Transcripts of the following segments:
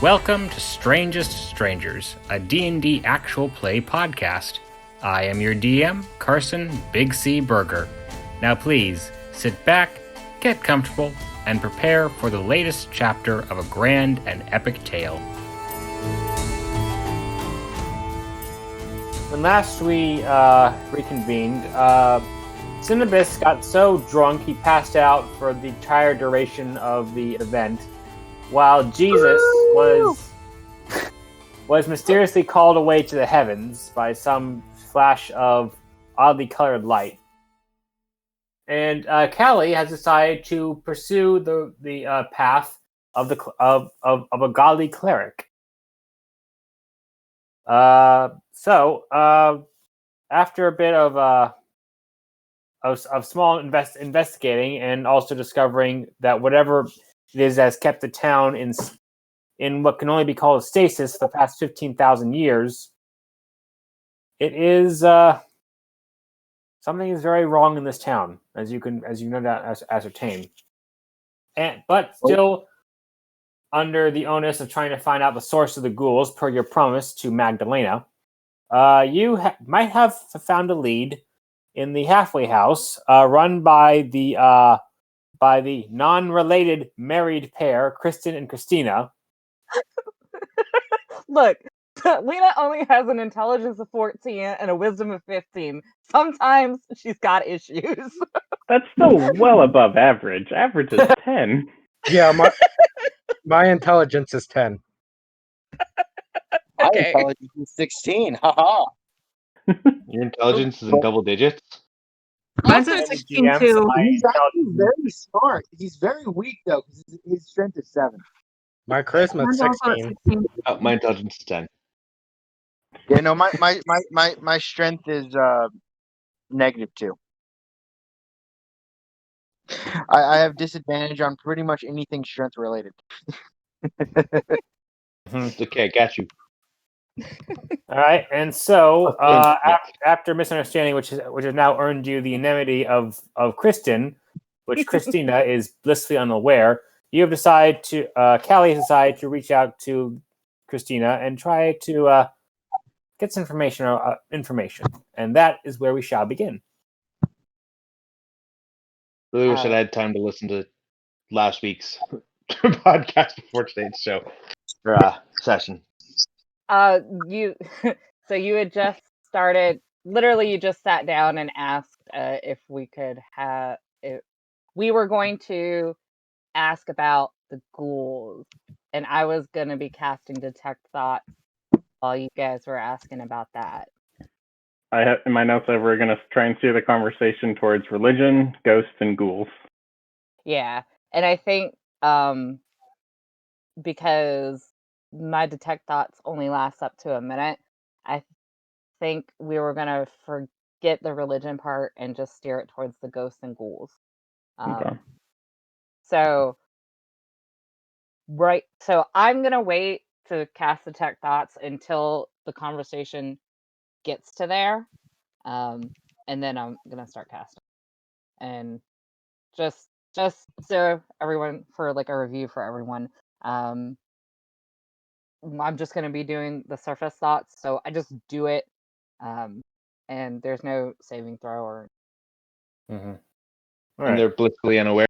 Welcome to Strangest Strangers, a D&D actual play podcast. I am your DM, Carson Big C Berger. Now please, sit back, get comfortable, and prepare for the latest chapter of a grand and epic tale. When last we reconvened, Cinnabis got so drunk he passed out for the entire duration of the event, while Jesus was mysteriously called away to the heavens by some flash of oddly colored light. And Callie has decided to pursue the path of a godly cleric. So after a bit of small investigating and also discovering that whatever it is that has kept the town in what can only be called a stasis for the past 15,000 years, it is something is very wrong in this town, as you no doubt ascertain. But still, under the onus of trying to find out the source of the ghouls, per your promise to Magdalena, you might have found a lead in the halfway house, run by the non-related married pair, Christian and Christina. Look, Lena only has an intelligence of 14 and a wisdom of 15. Sometimes she's got issues. That's still well above average. Average is 10. Yeah, my intelligence is 10. My intelligence is 16. Haha. Your intelligence is in double digits? Mine's at 16 too. He's actually very smart. He's very weak though, because his strength is 7. My charisma is Mine's also at 16. 16. My intelligence is 10. Yeah, no, my strength is -2. I have disadvantage on pretty much anything strength related. Okay, got you. All right, and so after misunderstanding, which has now earned you the enmity of Kristen, which Christina is blissfully unaware, you have decided to Callie has decided to reach out to Christina and try to get some information, and that is where we shall begin. Really wish I had time to listen to last week's podcast before today's show or session. You had just started. Literally, you just sat down and asked if we could have. If we were going to ask about the ghouls, and I was going to be casting detect thought while you guys were asking about that. I have in my notes that we're going to try and steer the conversation towards religion, ghosts, and ghouls. Yeah, and I think because my detect thoughts only last up to a minute, I think we were going to forget the religion part and just steer it towards the ghosts and ghouls. Okay. So I'm going to wait to cast detect thoughts until the conversation gets to there, and then I'm going to start casting. And just so everyone, for like a review for everyone, I'm just going to be doing the surface thoughts, so I just do it, and there's no saving throw or. Mm-hmm. And they're blissfully unaware.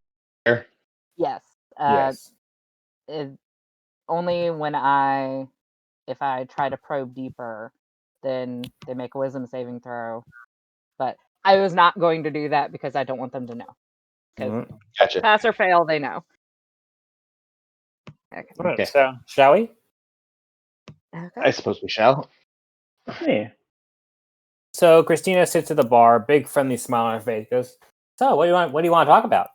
Yes. Yes. Only if I try to probe deeper, then they make a wisdom saving throw. But I was not going to do that because I don't want them to know. Mm-hmm. Gotcha. Pass or fail, they know. Okay. Right, so shall we? Okay. I suppose we shall. Yeah. So Christina sits at the bar, big friendly smile on her face. Goes, so what do you want to talk about?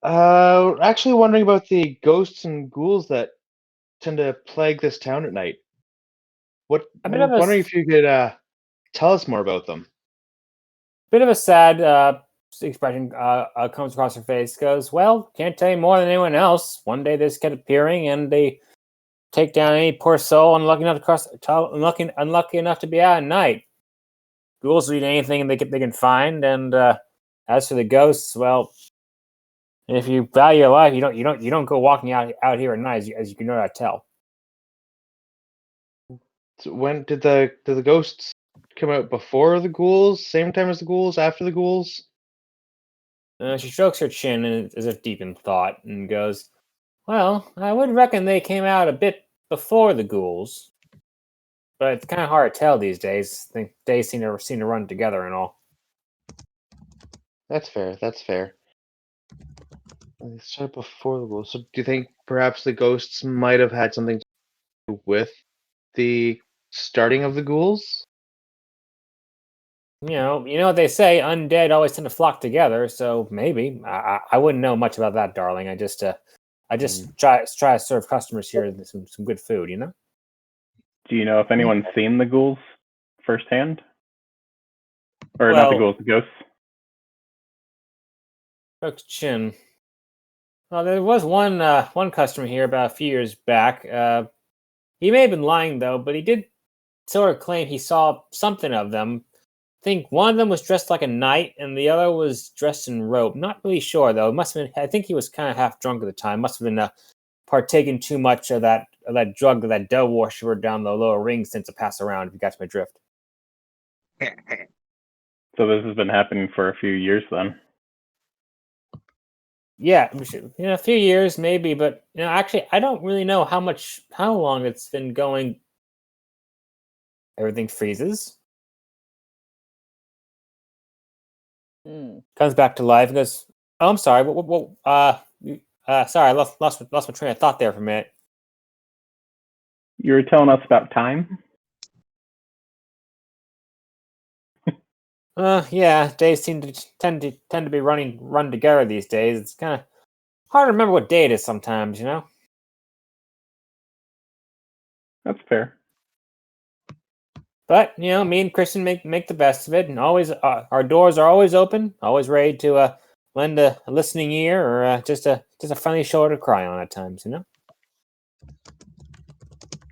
Actually wondering about the ghosts and ghouls that tend to plague this town at night. I'm wondering if you could tell us more about them. Bit of a sad expression comes across her face. Goes, well, can't tell you more than anyone else. One day they just kept appearing, and they take down any poor soul unlucky enough to be out at night. Ghouls will eat anything they can find, and as for the ghosts, well, If you value your life, you don't go walking out here at night, as you can no doubt tell. So when did the ghosts come out? Before the ghouls? Same time as the ghouls? After the ghouls? She strokes her chin and as if deep in thought, and goes, "Well, I would reckon they came out a bit before the ghouls, but it's kind of hard to tell these days. The days seem to run together and all." That's fair. That's fair. They started before the ghouls. So do you think perhaps the ghosts might have had something to do with the starting of the ghouls? You know what they say, undead always tend to flock together. So maybe I wouldn't know much about that, darling. I just try to serve customers here some good food. You know. Do you know if anyone's seen the ghouls firsthand? Or not the Well, ghouls, the ghosts? Strokes chin. Well, there was one customer here about a few years back. He may have been lying though, but he did sort of claim he saw something of them. I think one of them was dressed like a knight, and the other was dressed in robe. Not really sure though. It must have been. I think he was kind of half drunk at the time. Must have been partaking too much of that drug that dove worshiper down the lower ring sent to pass around. If you got my drift. So this has been happening for a few years then. Yeah, a few years maybe, but actually, I don't really know how long it's been going. Everything freezes. Comes back to life and goes, "Oh, I'm sorry. Sorry, I lost my train of thought there for a minute." You were telling us about time? Yeah, days tend to be run together these days. It's kind of hard to remember what day it is sometimes, you know. That's fair. But me and Christian make the best of it, and always our doors are always open, always ready to lend a listening ear or just a friendly shoulder to cry on at times, you know.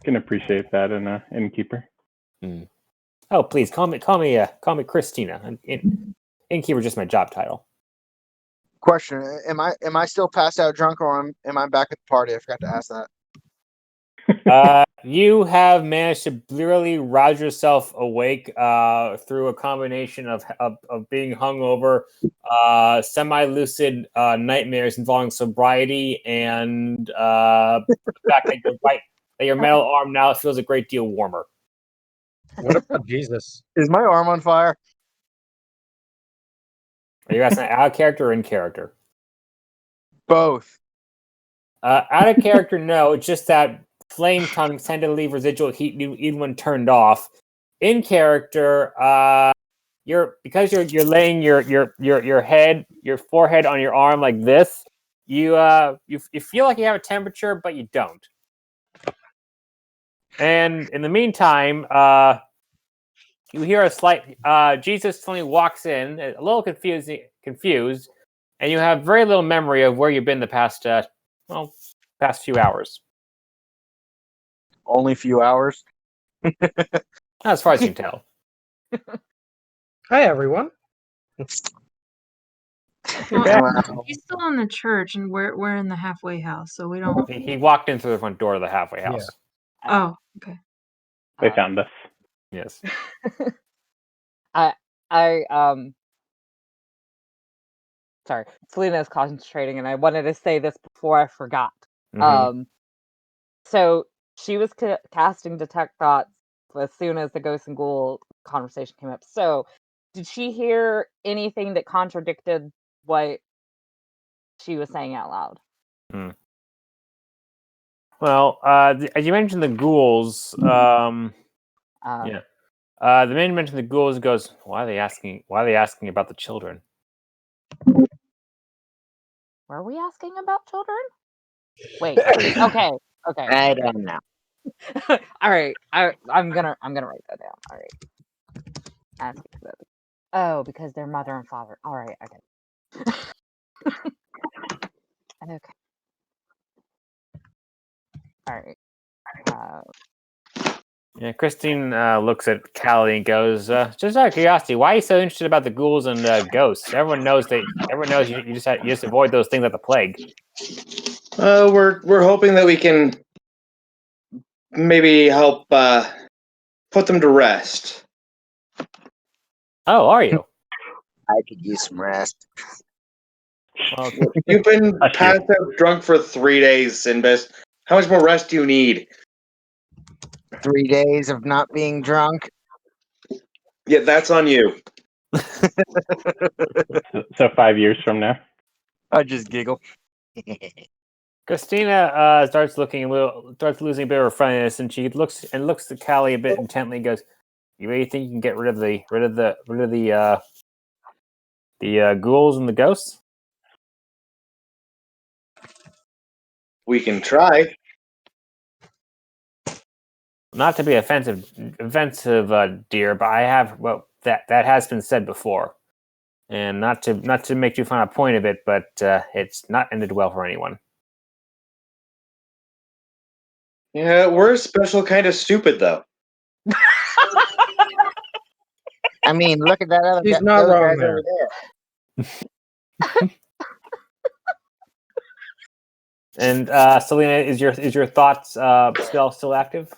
Can appreciate that in an innkeeper. Oh, please call me Christina. Innkeeper just my job title. Question: Am I still passed out drunk, or am I back at the party? I forgot to ask that. You have managed to blurrily rouse yourself awake through a combination of being hungover, semi-lucid nightmares involving sobriety, and the fact that your metal arm now feels a great deal warmer. What about Jesus? Is my arm on fire? Are you asking out of character or in character? Both. Out of character, no. It's just that flame tongues tend to leave residual heat even when turned off. In character, you're laying your forehead on your arm like this. You feel like you have a temperature, but you don't. And in the meantime, you hear a slight. Jesus suddenly walks in, a little confused, and you have very little memory of where you've been the past few hours. Only a few hours. As far as you can tell. Hi, everyone. He's still in the church, and we're in the halfway house, so we don't. He walked in through the front door of the halfway house. Yeah. Oh, okay. They found us. Yes. Sorry, Selena is concentrating, and I wanted to say this before I forgot. Mhm. So she was casting detect thoughts as soon as the ghost and ghoul conversation came up. So, did she hear anything that contradicted what she was saying out loud? Well, as you mentioned the ghouls, yeah. The man mentioned the ghouls goes, why are they asking about the children? Were we asking about children? Wait. Okay. I don't know. All right. I'm gonna write that down. All right. Asking about it. Oh, because they're mother and father. All right. Okay. Okay. All right. Yeah, Christine looks at Callie and goes, "Just out of curiosity, why are you so interested about the ghouls and ghosts? Everyone knows you just avoid those things like the plague." We're hoping that we can maybe help put them to rest. Oh, are you? I could use some rest. Well, You've been Bless you. passed out drunk for 3 days, Sinbis. How much more rest do you need? 3 days of not being drunk. Yeah, that's on you. So 5 years from now. I just giggle. Christina starts losing a bit of her friendliness, and she looks at Callie a bit intently. And goes, "You really think you can get rid of the ghouls and the ghosts?" We can try. Not to be offensive, dear, but I have that has been said before, and not to make too fine a point of it, but it's not ended well for anyone. Yeah, we're a special kind of stupid, though. I mean, look at that other He's guy. not Those wrong guys there. over there. And Selena, is your thoughts still active?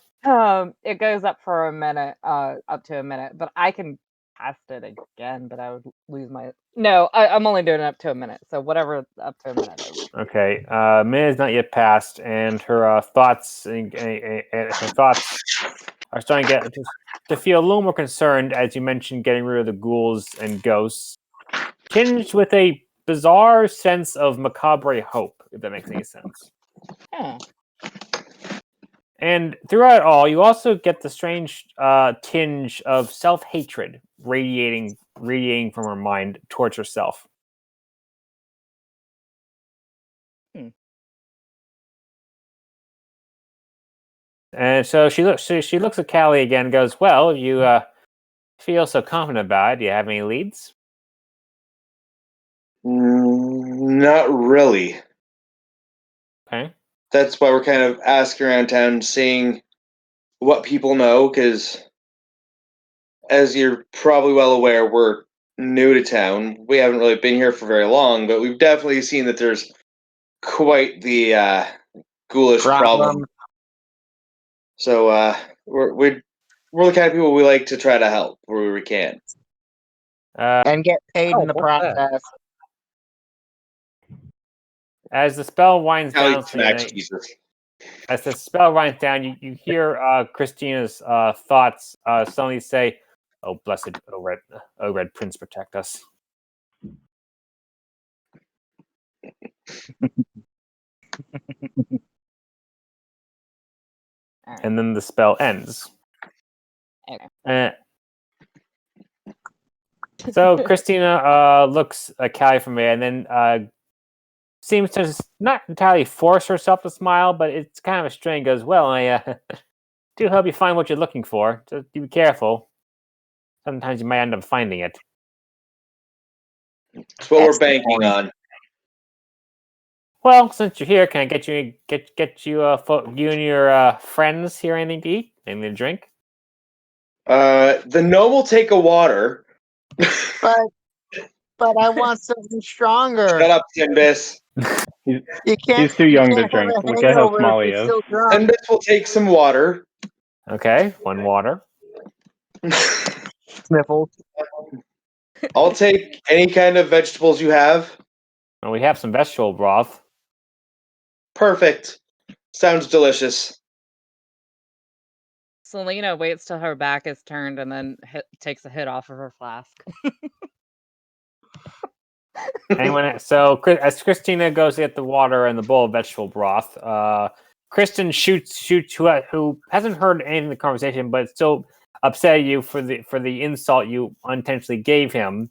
It goes up for a minute, up to a minute, but I can cast it again, but I would lose my. No, I'm only doing it up to a minute, so whatever up to a minute is. Okay, minute is not yet passed, and her thoughts are starting to feel a little more concerned as you mentioned getting rid of the ghouls and ghosts, tinged with a bizarre sense of macabre hope, if that makes any sense. Hmm. And throughout it all, you also get the strange tinge of self-hatred radiating from her mind towards herself. And so she looks at Callie again and goes, "Well, you feel so confident about it. Do you have any leads?" Not really. Okay. That's why we're kind of asking around town, seeing what people know, because as you're probably well aware, we're new to town. We haven't really been here for very long, but we've definitely seen that there's quite the ghoulish problem. So we're the kind of people we like to try to help where we can. And get paid in the what's that? process. As the spell winds down, Smack Selena, Jesus. as the spell winds down, you hear Christina's thoughts suddenly say, "Oh, blessed, red prince, protect us." And then the spell ends. Okay. So Christina looks at Callie from there, and then seems to not entirely force herself to smile, but it's kind of a strain. Goes, "Well, I do hope you find what you're looking for. Just be careful. Sometimes you might end up finding it." That's what That's we're the banking point. on. Well, since you're here, can I get you you and your friends here anything to eat, anything to drink? The gnome will take a water. But I want something stronger. Shut up, Sinbis. You can't. He's too you young to can't have drink. a Look at how hangover small if he you're is. still drunk. Sinbis will take some water. Okay, one water. Sniffles. I'll take any kind of vegetables you have. Well, we have some vegetable broth. Perfect. Sounds delicious. Selena waits till her back is turned and then takes a hit off of her flask. So as Christina goes to get the water and the bowl of vegetable broth, Kristen shoots who hasn't heard anything in the conversation, but still upset you for the insult you unintentionally gave him.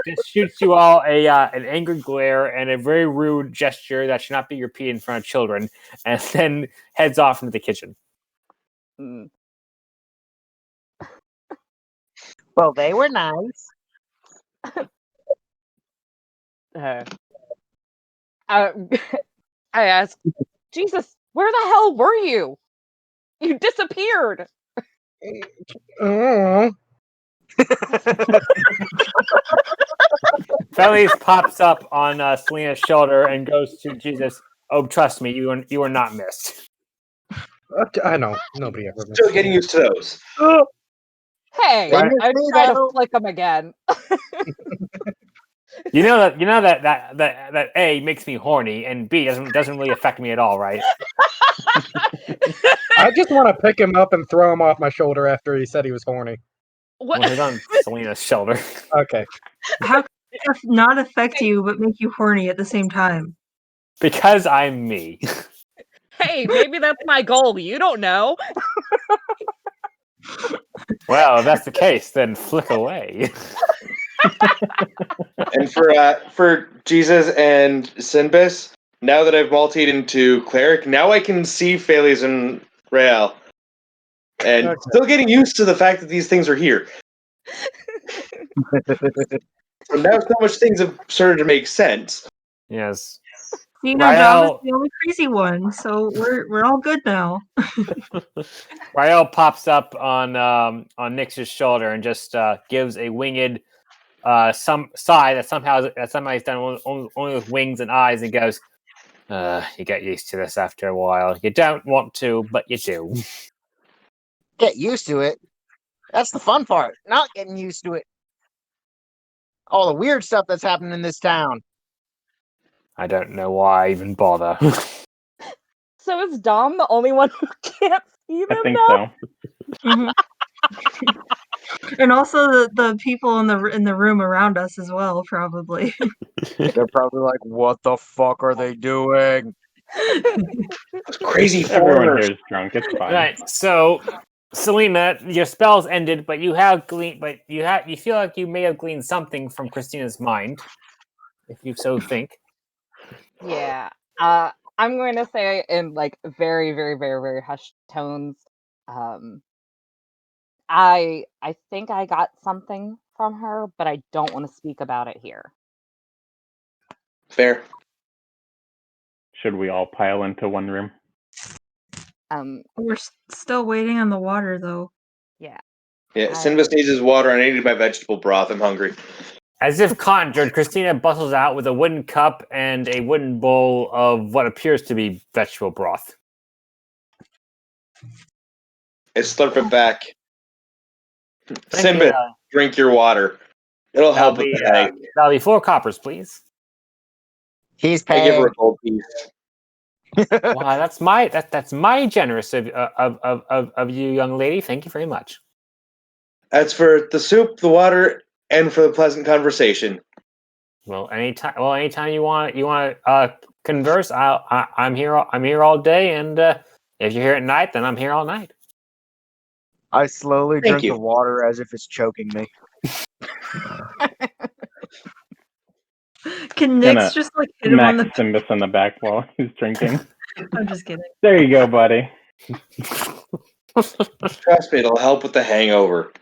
Just shoots you all an angry glare and a very rude gesture that should not be repeated in front of children, and then heads off into the kitchen. Mm. Well, they were nice. I asked, Jesus, where the hell were you? You disappeared. Oh, Felice pops up on Selena's shoulder and goes to Jesus. Oh, trust me, you are not missed. I know. Nobody ever missed Still getting used to those. Hey, Right. I Me, try to though. flick them again. You know that A makes me horny and B doesn't really affect me at all, right? I just want to pick him up and throw him off my shoulder after he said he was horny. What? Well, he's on Selena's shoulder. Okay. How could it not affect you but make you horny at the same time? Because I'm me. Hey, maybe that's my goal. You don't know. Well, if that's the case, then flick away. And for Jesus and Sinbis, now that I've multied into cleric, now I can see Pheles and Rael. And Okay. still getting used to the fact that these things are here. So now so much things have started to make sense. Yes. You know, Dom is Rael, the only crazy one, so we're all good now. Rael pops up on Nyx's shoulder and just gives a winged some sigh that somehow he's done only with wings and eyes, and goes, you get used to this after a while. You don't want to, but you do. Get used to it. That's the fun part. Not getting used to it. All the weird stuff that's happening in this town. I don't know why I even bother. So is Dom the only one who can't see them I think now? so. Mhm. And also the people in the room around us as well, probably. They're probably like, "What the fuck are they doing?" Crazy Everyone foreigners. here is drunk. It's fine. Right. So, Selena, your spell's ended, but you feel like you may have gleaned something from Christina's mind, if you so think. Yeah. I'm going to say in like very, very, very, very hushed tones. I think I got something from her, but I don't want to speak about it here. Fair. Should we all pile into one room? We're still waiting on the water, though. Yeah. Yeah, Sinbis needs his water. I need my vegetable broth. I'm hungry. As if conjured, Christina bustles out with a wooden cup and a wooden bowl of what appears to be vegetable broth. I slurp it back. Thank you. Sinbis, drink your water. It'll help with the headache. That'll be 4 coppers, please. He's I give her paying. a gold piece. Wow, that's mighty generous of you, young lady. Thank you very much. That's for the soup, the water, and for the pleasant conversation. Well, anytime you want converse, I'm here. I'm here all day, and if you're here at night, then I'm here all night. I slowly Thank drink you. the water as if it's choking me. Can Gonna Nyx just like hit him on Smack the? Simbus in the back while he's drinking. I'm just kidding. There you go, buddy. Trust me, it'll help with the hangover.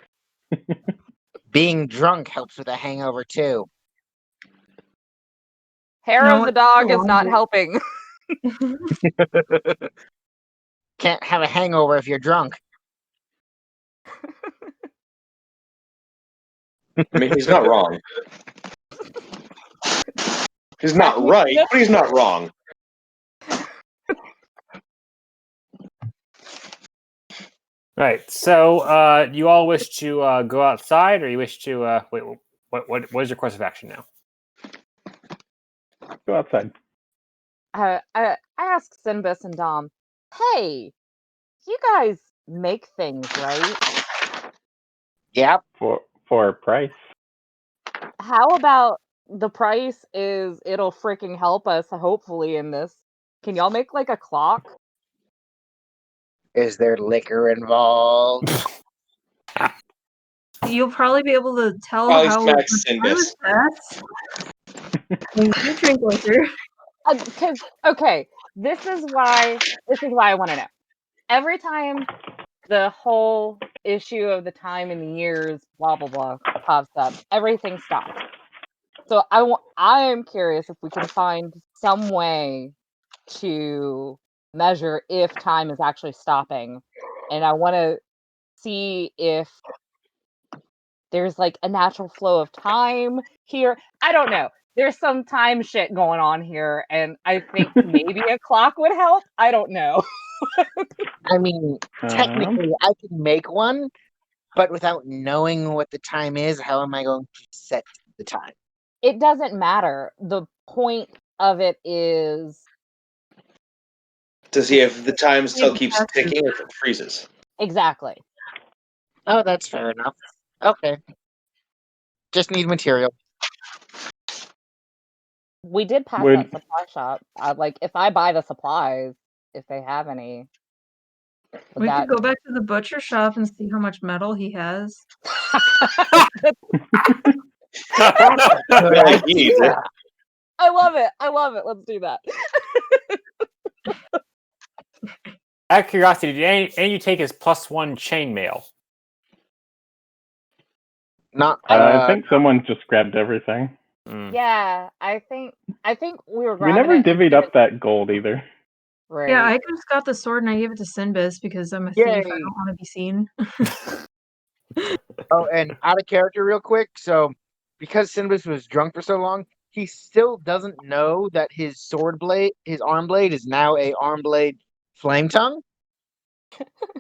Being drunk helps with a hangover too. Hair No, of the it's dog so is not long. helping. Can't have a hangover if you're drunk. I mean, he's not wrong. He's not right, but he's not wrong. Right. So, you all wish to go outside, or you wish to wait? What is your course of action now? Go outside. I asked Sinbis and Dom, hey, you guys make things, right? Yep. For a price. How about the price is it'll freaking help us, hopefully, in this. Can y'all make like a clock? Is there liquor involved? You'll probably be able to tell Probably how smack much time Sinbis. has passed when you drink liquor. Because okay, this is why I want to know. Every time the whole issue of the time and the years, blah blah blah, pops up, everything stops. So I am curious if we can find some way to measure if time is actually stopping and I want to see if there's like a natural flow of time here. I don't know. There's some time shit going on here, and I think maybe a clock would help. I don't know. I mean, technically, I can make one, but without knowing what the time is, how am I going to set the time? It doesn't matter. The point of it is To see if the time still keeps Exactly. ticking or if it freezes. exactly. Oh, that's fair enough. Okay. Just need material. We did pass Would- that supply shop. Like, if I buy the supplies, if they have any, would We that could go back to the butcher shop and see how much metal he has. Good Like, he needs it. idea. I love it. I love it. Let's do that. Out of curiosity, did any of you take his +1 chainmail? Not. I think someone just grabbed everything. Mm. Yeah, I think we were We grabbing never it and divvied then up that gold either. right. Yeah, I just got the sword and I gave it to Sinbis because I'm a thief. I Yay. don't want to be seen. Oh, and out of character, real quick. So, because Sinbis was drunk for so long, he still doesn't know that his sword blade, his arm blade, is now a arm blade flame tongue.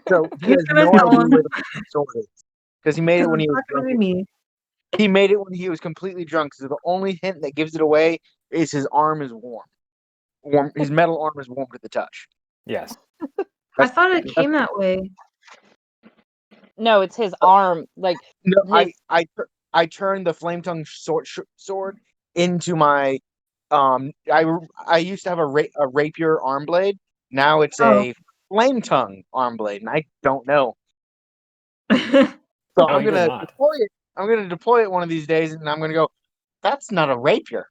So he Who's has gonna no tell idea him? where the sword is because he made it when It's he was not gonna drunk. be me. He made it when he was completely drunk. So the only hint that gives it away is his arm is warm. His metal arm is warm to the touch. Yes. I thought it came that way. No, it's his arm. Like No, his I turned the flame tongue sword into my I used to have a rapier arm blade. Now it's Oh. a flame tongue arm blade, and I don't know. So No, I'm you do gonna not. deploy it. I'm gonna deploy it one of these days, and I'm gonna go. That's not a rapier.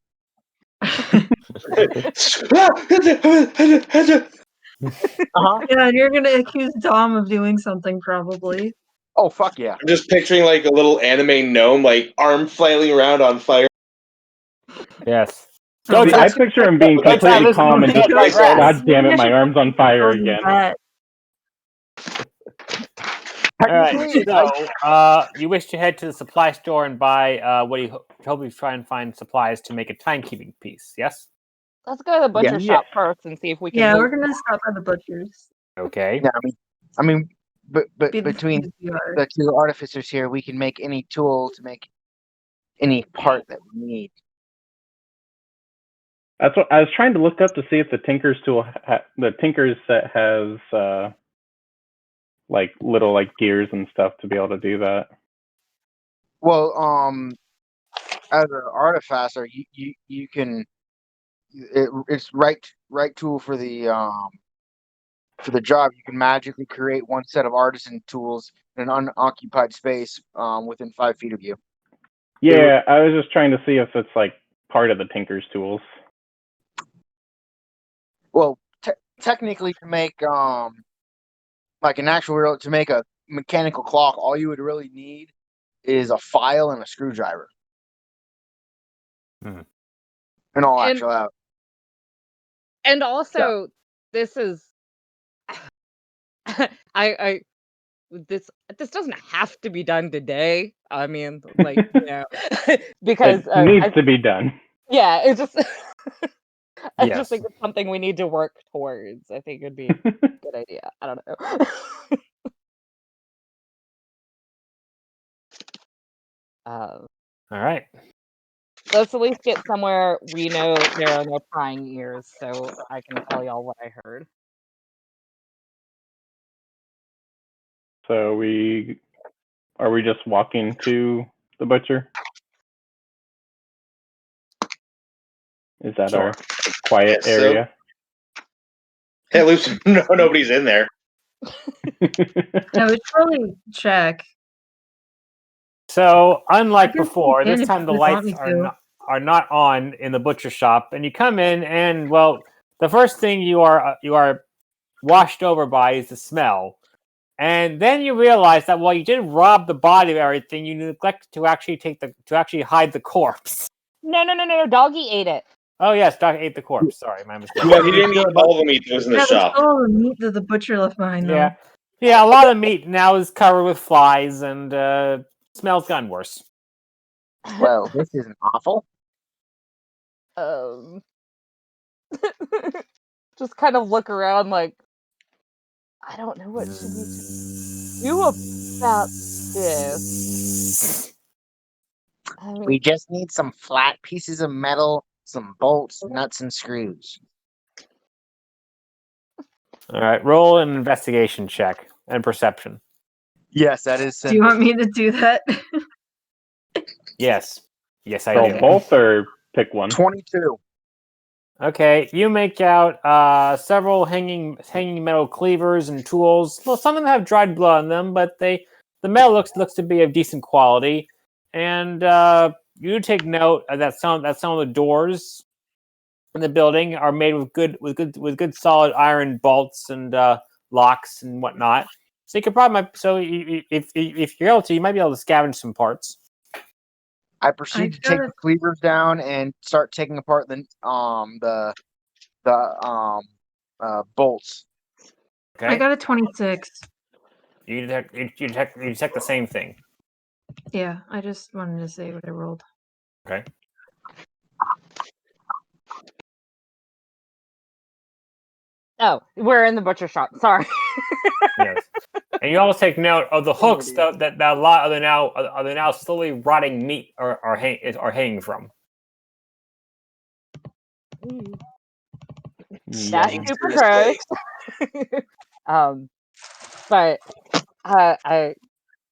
Uh-huh. Yeah, and you're gonna accuse Dom of doing something probably. Oh fuck yeah! I'm just picturing like a little anime gnome, like arm flailing around on fire. Yes. Oh, Go See, I Travis. picture him being Go completely Travis. calm and Go just, Travis. God damn it, my arm's on fire Don't do again. that. All right. Technically, So, you wish to head to the supply store and buy what you hopefully try and find supplies to make a timekeeping piece. Yes. let's go to the butcher Yeah. shop first and see if we can Yeah, loot. we're gonna stop by the butcher's. Okay. yeah, I mean, but Be the between thieves we are. the two artificers here, we can make any tool to make any part that we need. That's what I was trying to look up to see if the Tinker's tool, the Tinker's set has like little like gears and stuff to be able to do that. Well, as an artificer, you can it's right tool for the job. You can magically create one set of artisan tools in an unoccupied space within 5 feet of you. Yeah, I was just trying to see if it's like part of the Tinker's tools. Well, technically, to make like an actual to make a mechanical clock, all you would really need is a file and a screwdriver. Hmm. In all And- actuality. And also, this is I this doesn't have to be done today. I mean, like, because It needs to be done. yeah, it's just I Yes. just think it's something we need to work towards. I think it'd be a good idea. I don't know. All right. Let's at least get somewhere we know there are no prying ears, so I can tell y'all what I heard. So are we just walking to the butcher? Is that Sure. our quiet Guess so. area? At least nobody's in there. Yeah, we should probably check. So, unlike I can before, sneak in this if time the you want lights me to. are not on in the butcher shop, and you come in, and well, the first thing you are washed over by is the smell, and then you realize that while you did rob the body of everything, you neglected to actually hide the corpse. No, doggy ate it. Oh yes, Doc ate the corpse. Sorry, my mistake. Well, he didn't eat all the meat that was in the Yeah, there's shop. still all the meat that the butcher left behind, though. Yeah. Yeah, a lot of meat now is covered with flies, and smells gotten worse. Well, this isn't awful. um, just kind of look around like, I don't know what should we do about this. I We mean, just need some flat pieces of metal, some bolts, nuts, and screws. All right, roll an investigation check and perception. Yes, that is. Do you want me to do that? Yes, I Roll do. both or pick one. 22. Okay, you make out several hanging metal cleavers and tools. Well, some of them have dried blood on them, but the metal looks to be of decent quality. And you take note that some of the doors in the building are made with good solid iron bolts and locks and whatnot. So you could probably if you're able to, you might be able to scavenge some parts. I proceed to take the cleavers down and start taking apart the bolts. Okay, I got a 26. you detect the same thing. Yeah, I just wanted to say what I rolled. Okay. oh, we're in the butcher shop. Sorry. Yes. And you also take note of the hooks that a lot of the now slowly rotting meat are hanging from. That's Yikes super in this place. gross. But I,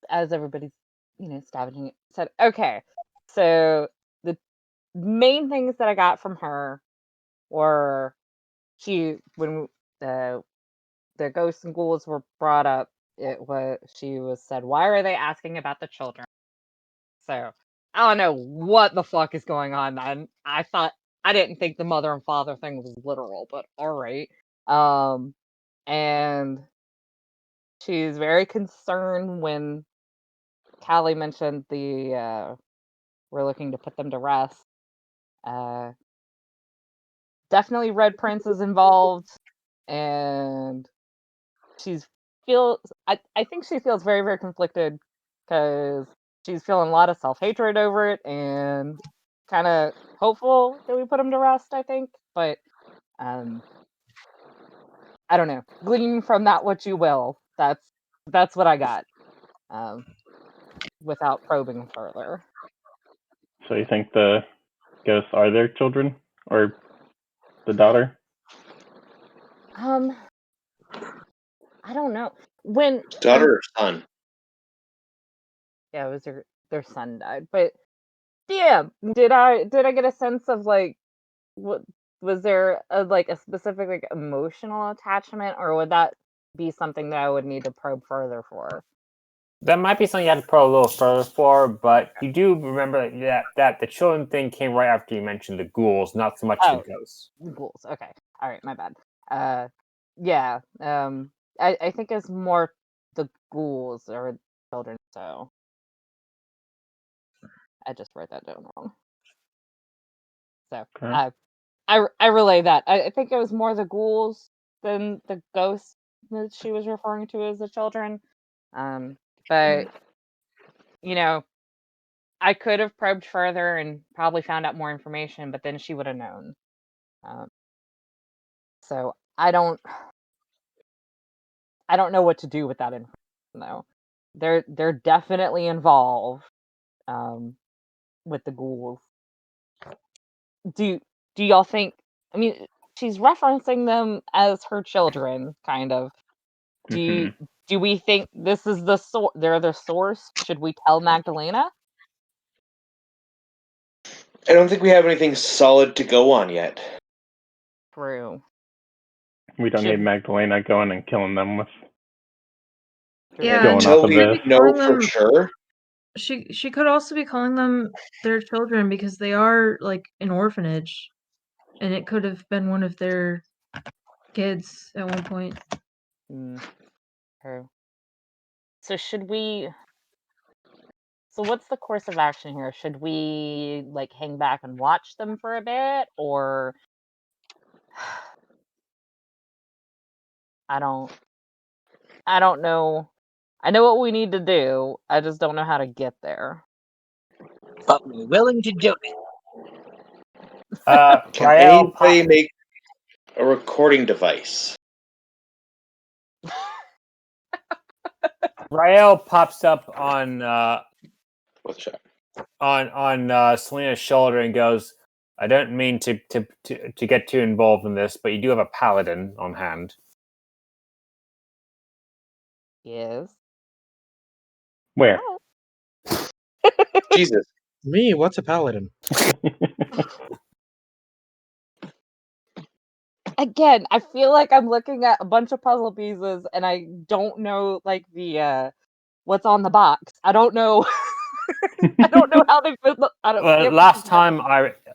as everybody's scavenging it, said, okay, so the main things that I got from her were when the ghosts and ghouls were brought up, she said, why are they asking about the children? So I don't know what the fuck is going on. I didn't think the mother and father thing was literal, but all right. And she's very concerned when Callie mentioned we're looking to put them to rest. Definitely Red Prince is involved, and I think she feels very, very conflicted because she's feeling a lot of self-hatred over it and kind of hopeful that we put him to rest, I think. But I don't know. Glean from that what you will. That's what I got. Without probing further. So you think the ghosts are their children or the daughter? I don't know. When Daughter or son? yeah, it was their son died. But damn, did I get a sense of like what was there a specific like emotional attachment, or would that be something that I would need to probe further for? That might be something you have to probe a little further for, but you do remember that the children thing came right after you mentioned the ghouls, not so much the ghosts. Ghouls. Okay. All right. My bad. Yeah. I think it's more the ghouls or children. So I just wrote that down wrong. So Okay. I relay that. I think it was more the ghouls than the ghosts that she was referring to as the children. But I could have probed further and probably found out more information, but then she would have known. So I don't know what to do with that information though. They're definitely involved with the ghouls. Do y'all think? I mean, she's referencing them as her children, kind of. Do we think this is they're the source? Should we tell Magdalena? I don't think we have anything solid to go on yet. True. We don't need Magdalena going and killing them with Yeah, going Until off of we this. know for sure. She could also be calling them their children because they are like an orphanage, and it could have been one of their kids at one point. True. So should we? So what's the course of action here? Should we like hang back and watch them for a bit, or I don't I don't know. I know what we need to do. I just don't know how to get there. But we're willing to do it. Can Rael, anybody make a recording device? Rael pops up on What's that? on Selena's shoulder and goes, "I don't mean to get too involved in this, but you do have a paladin on hand." Yes. Where? Jesus. Me? What's a paladin? Again, I feel like I'm looking at a bunch of puzzle pieces and I don't know like the what's on the box. I don't know. I don't know how they fit. I don't. Well, last time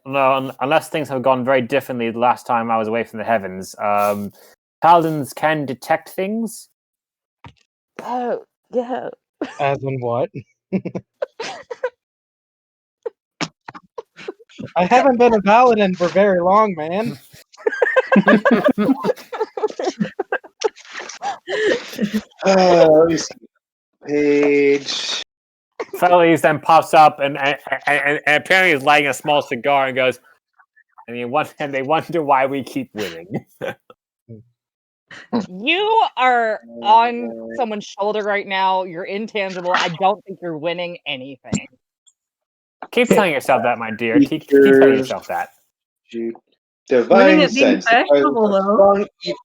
unless things have gone very differently. The last time I was away from the heavens, paladins can detect things. Oh yeah. As in what? I haven't been a paladin for very long, man. Let me see. Page. Felix then pops up and apparently is lighting a small cigar and goes, and they wonder why we keep winning. You are on someone's shoulder right now. You're intangible. I don't think you're winning anything. Keep telling yourself that, my dear. Keep telling yourself that. Winning Divine at being sense. fashionable, though. Strong evil.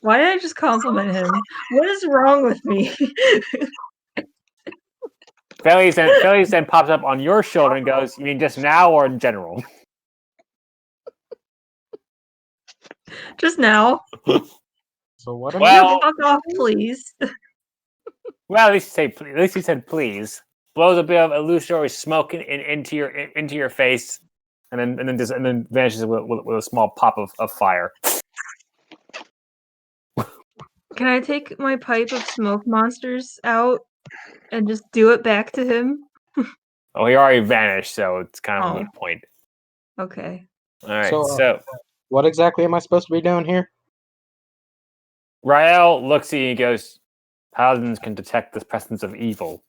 Why did I just compliment him? What is wrong with me? Felix then pops up on your shoulder and goes, "You mean just now or in general?" Just now. So what am Well, Fuck off, please. Well, at least he said please. Blows a bit of illusory smoke into your face, and then vanishes with a small pop of fire. Can I take my pipe of smoke monsters out and just do it back to him? Oh, he already vanished, so it's kind of a Oh. moot point. Okay. All right, So, so what exactly am I supposed to be doing here? Rael looks at you and goes, "Paladins can detect the presence of evil."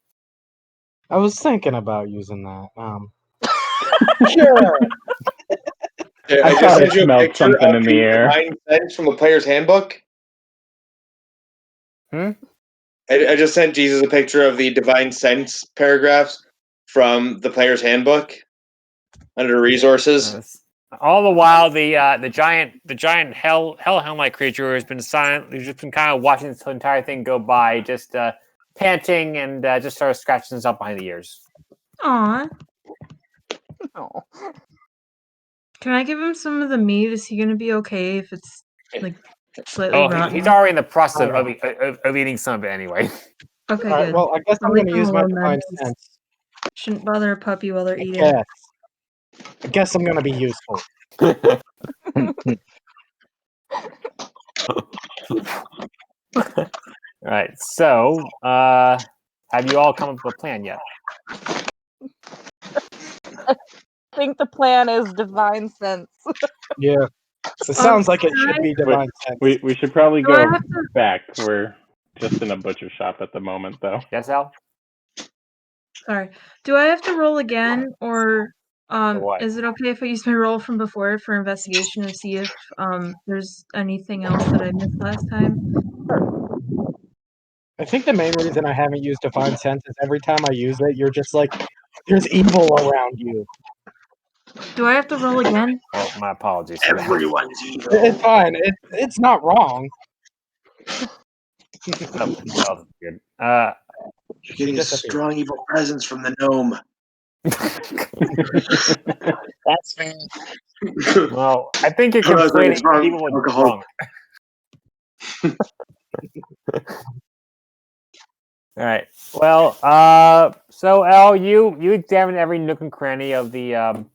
I was thinking about using that. Sure. Yeah, I just thought I sent you a smelled picture something of in the air. Divine sense from the player's handbook. I just sent Jesus a picture of the divine sense paragraphs from the player's handbook under resources. All the while, the giant hellhound-like creature has been silent. He's just been kind of watching this entire thing go by, just panting and just sort of scratching himself behind the ears. Aw. Oh. Can I give him some of the meat? Is he gonna be okay if it's like slightly rotten? He's already in the process of eating some of it anyway. Okay, All right, good. well, I guess I'll I'm leave going to them use my alone then, divine 'cause sense. Shouldn't bother a puppy while they're eating. Yes. I guess I'm going to be useful. All right. So, have you all come up with a plan yet? I think the plan is divine sense. Yeah. It sounds like it should be divine sense. We should probably Do I go have to- back. We're just in a butcher shop at the moment, though. Yes, Al? Sorry. Do I have to roll again, or what? is it okay if I use my roll from before for investigation to see if there's anything else that I missed last time? I think the main reason I haven't used divine sense is every time I use it, you're just like, there's evil around you. Do I have to roll again? Well, my apologies. Everyone's evil. It's fine. It's not wrong. Oh, good. You're getting a strong evil presence from the gnome. That's fair. Well, I think you're completely evil with drunk. All right. Well, so Al, you examine every nook and cranny of the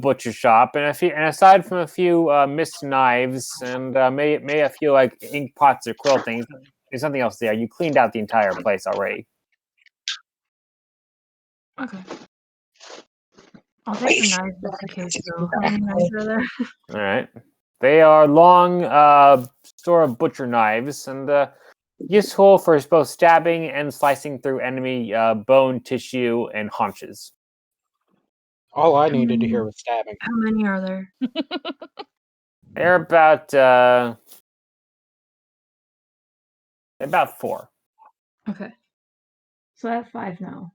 butcher shop, and aside from a few missed knives and may a few like ink pots or quill things, there's something else there. You cleaned out the entire place already. Okay. I'll take the knives just in case, though. How many knives are there? All right. They are long store of butcher knives, and useful for both stabbing and slicing through enemy bone, tissue, and haunches. All I needed to hear was stabbing. How many are there? They're about 4. Okay. So I have 5 now.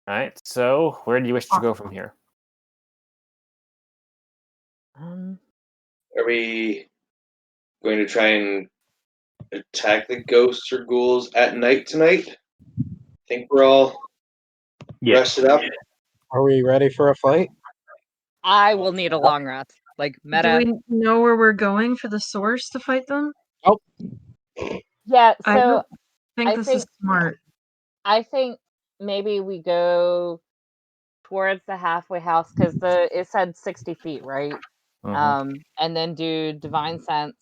All right. So where do you wish to go from here? Are we going to try and attack the ghosts or ghouls at night tonight? Think we're all rested up? Are we ready for a fight? I will need a long rest. Like meta. Do we know where we're going for the source to fight them? Yeah, I so don't think I this think is smart. I think maybe we go towards the halfway house because it said 60 feet, right? And then do divine sense.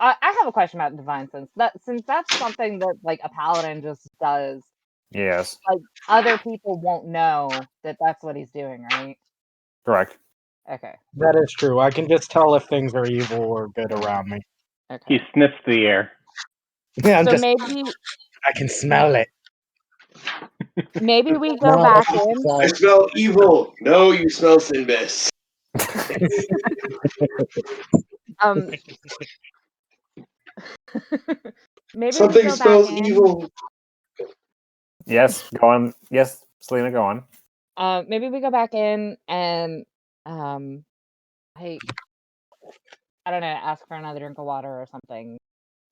I have a question about divine sense. Since that's something that like a paladin just does. Yes. Like other people won't know that that's what he's doing, right? Correct. Okay. That is true. I can just tell if things are evil or good around me. He Okay. sniffs the air. Yeah, So maybe I can smell it. maybe we go back in. I smell evil. No, you smell Sinbis. Maybe Something we go smells back in. evil. Yes, go on. Yes, Selena, go on. Maybe we go back in and I don't know, ask for another drink of water or something.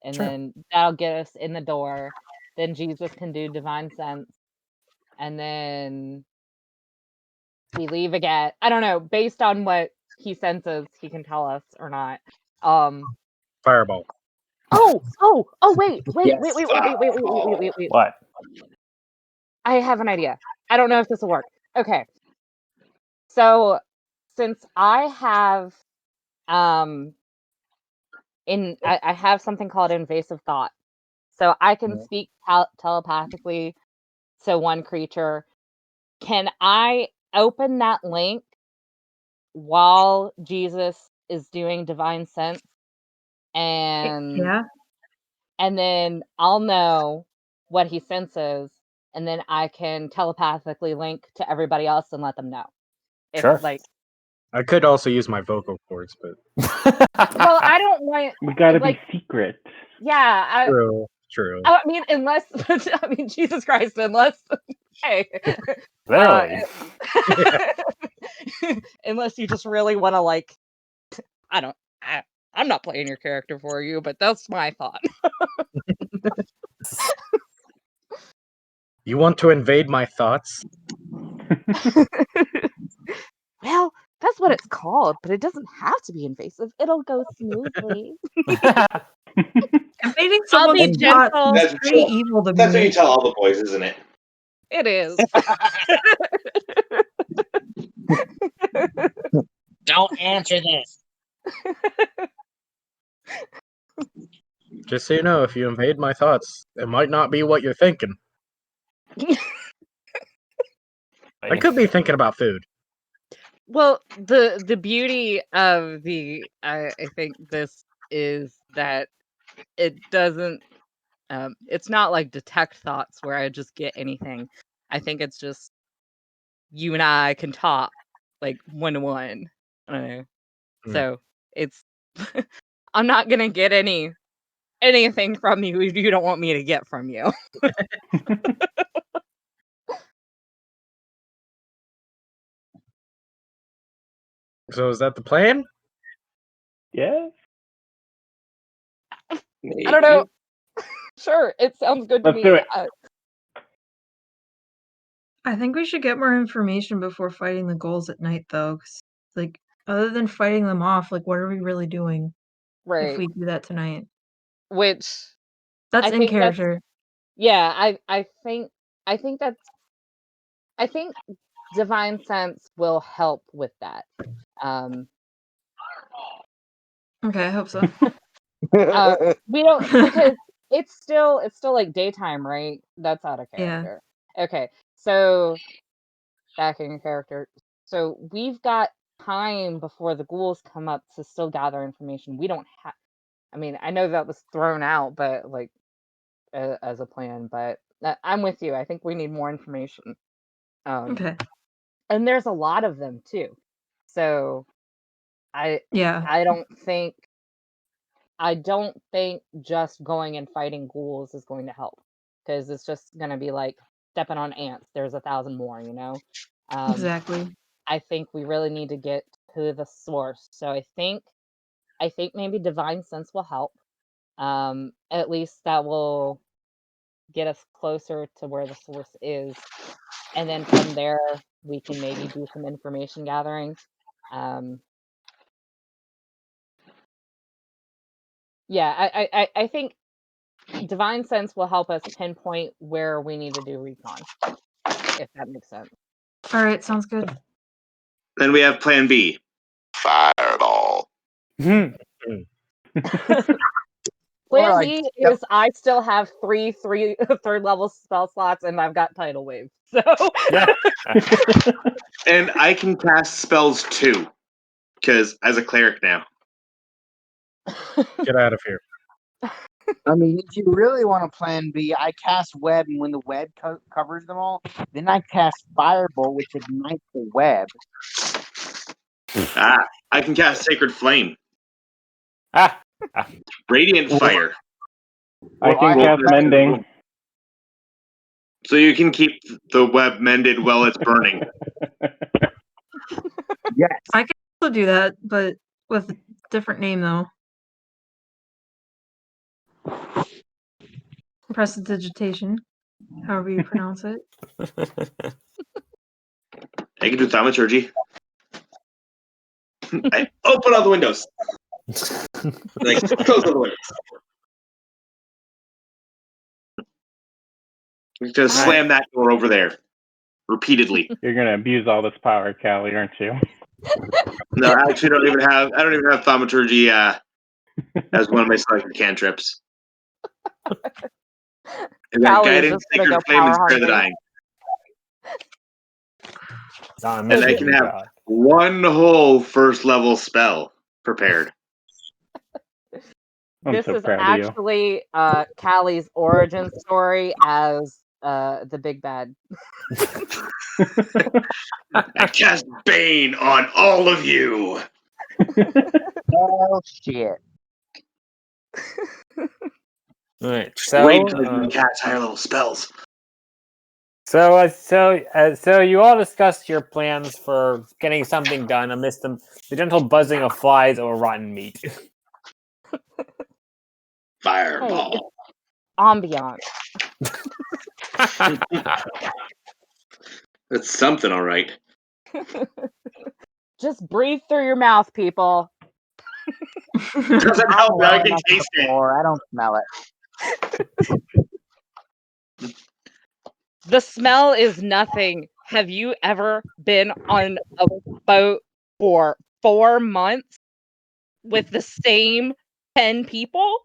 And Sure. then that'll get us in the door. Then Jesus can do divine sense. And then we leave again. I don't know, based on what he senses, he can tell us or not. Fireball. Oh, wait. What? I have an idea. I don't know if this will work. Okay. So since I have I have something called invasive thought. So I can speak telepathically to one creature. Can I open that link while Jesus is doing divine sense? And Yeah. and then I'll know what he senses, and then I can telepathically link to everybody else and let them know. If Sure. like I could also use my vocal cords, but well, I don't want We gotta like be secret. yeah, true. I mean unless I mean Jesus Christ, unless hey. Literally. Unless you just really want to like I'm not playing your character for you, but that's my thought. You want to invade my thoughts? Well, that's what it's called, but it doesn't have to be invasive. It'll go smoothly. Invading I'll be someone's thoughts gentle. is pretty evil to That's what you me. tell all the boys, isn't it? It is. Don't answer this. Just so you know, if you invade my thoughts, it might not be what you're thinking. I could be thinking about food. Well, the beauty of the I think this is that it doesn't it's not like detect thoughts where I just get anything. I think it's just you and I can talk like 1-to-1. I don't know. So it's I'm not gonna get anything from you you don't want me to get from you. So is that the plan? Yeah. I don't know. Sure, it sounds good to Let's me. do it. I think we should get more information before fighting the ghouls at night, though. 'Cause, like, other than fighting them off, like, what are we really doing Right. if we do that tonight? Which That's I in think that's character. yeah, I think divine sense will help with that. Okay, I hope so. We don't because it's still like daytime, right? That's out of Yeah. character. Okay. So, back in character. So we've got time before the ghouls come up to still gather information. We don't have. I mean, I know that was thrown out, but like as a plan. But I'm with you. I think we need more information. Okay. And there's a lot of them too. So Yeah. I don't think just going and fighting ghouls is going to help, because it's just going to be like stepping on ants. There's 1,000 more, you know. Exactly. I think we really need to get to the source. So I think maybe divine sense will help. At least that will get us closer to where the source is, and then from there we can maybe do some information gathering. Yeah, I think divine sense will help us pinpoint where we need to do recon, if that makes sense. All right, sounds good. Then we have Plan B. Fireball. Plan B is I still have three third level spell slots, and I've got tidal wave. So and I can cast spells too, because as a cleric now. Get out of here. I mean, if you really want to plan B, I cast web, and when the web covers them all, then I cast firebolt, which ignites the web. I can cast Sacred Flame. Radiant Fire. I can cast Mending. So you can keep the web mended while it's burning. Yes. I can also do that, but with a different name though. Prestidigitation, however you pronounce it. I can do thaumaturgy. I open all the windows. Like, close all the windows. We just slam that door over there repeatedly. You're gonna abuse all this power, Callie, aren't you? No, I actually don't even have thaumaturgy as one of my selected cantrips. And then guidance, sacred flame, and spare the dying. And I can have one whole first level spell prepared. This is actually Callie's origin story as the big bad. I cast Bane on all of you. Oh shit! All right, so wait until you cast higher level spells. So you all discussed your plans for getting something done amidst the gentle buzzing of flies over rotten meat. Fireball. Hey, ambiance. That's something, all right. Just breathe through your mouth, people. Doesn't help. I can taste it. I don't smell it. The smell is nothing. Have you ever been on a boat for 4 months with the same 10 people?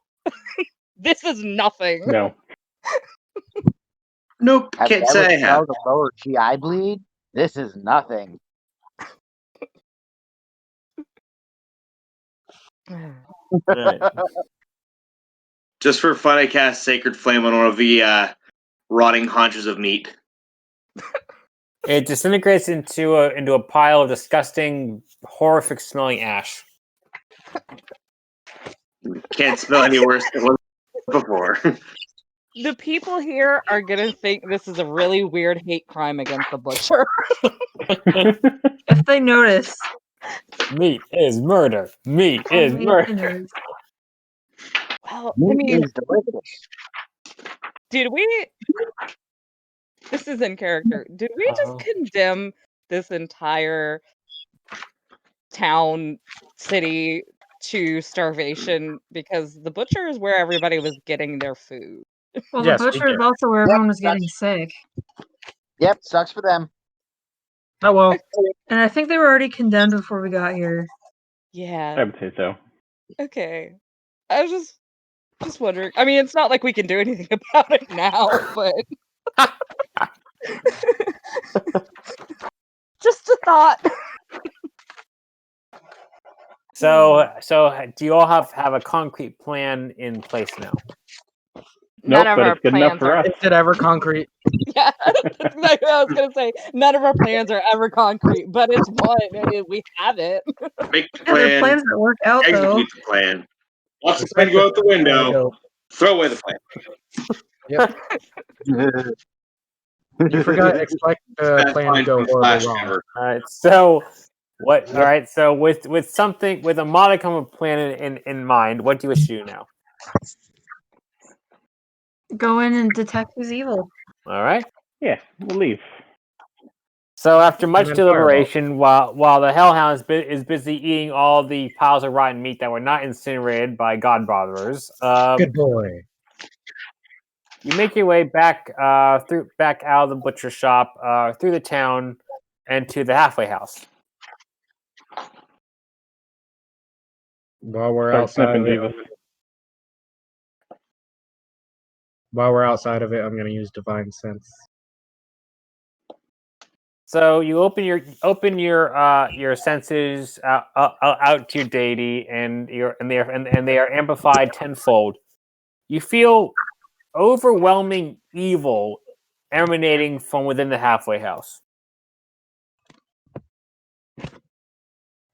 This is nothing. No. Nope, can't say I have. The lower GI bleed? This is nothing. Right. Just for fun, I cast Sacred Flame on one of the rotting haunches of meat. It disintegrates into a pile of disgusting, horrific smelling ash. Can't smell any worse than it was before. The people here are gonna think this is a really weird hate crime against the butcher. If they notice. Meat is murder. Meat is murder. Well, I mean, did we? This is in character. Did we just condemn this entire town, city to starvation because the butcher is where everybody was getting their food? Well, the butcher is also where everyone was getting sick. Yep, sucks for them. Oh well. And I think they were already condemned before we got here. Yeah. I would say so. Okay. I was just wondering. I mean, it's not like we can do anything about it now, but Just a thought. So do you all have a concrete plan in place now? Nope, None of but our it's good enough plans for are. us. Is it ever concrete? Yeah, that's what I was gonna say. None of our plans are ever concrete, but it's one. We have it. Make the Yeah, there are plan. plans that work out though. Execute the plan. Watch the plan go out the window. Throw away the plan. You forgot expect the That's plan to fine go from horribly Flash wrong. ever. All right. So what? All right. So with a modicum of plan in mind, what do you wish to do now? Go in and detect who's evil. All right. Yeah, we'll leave. So after much then deliberation, while the Hellhound is busy eating all the piles of rotten meat that were not incinerated by Godbotherers, Good boy. you make your way back out of the butcher shop, through the town, and to the halfway house. While we're Start outside sniffing of it, Jesus. I'm going to use divine sense. So you open your senses out to your deity, and they are amplified tenfold. You feel overwhelming evil emanating from within the halfway house.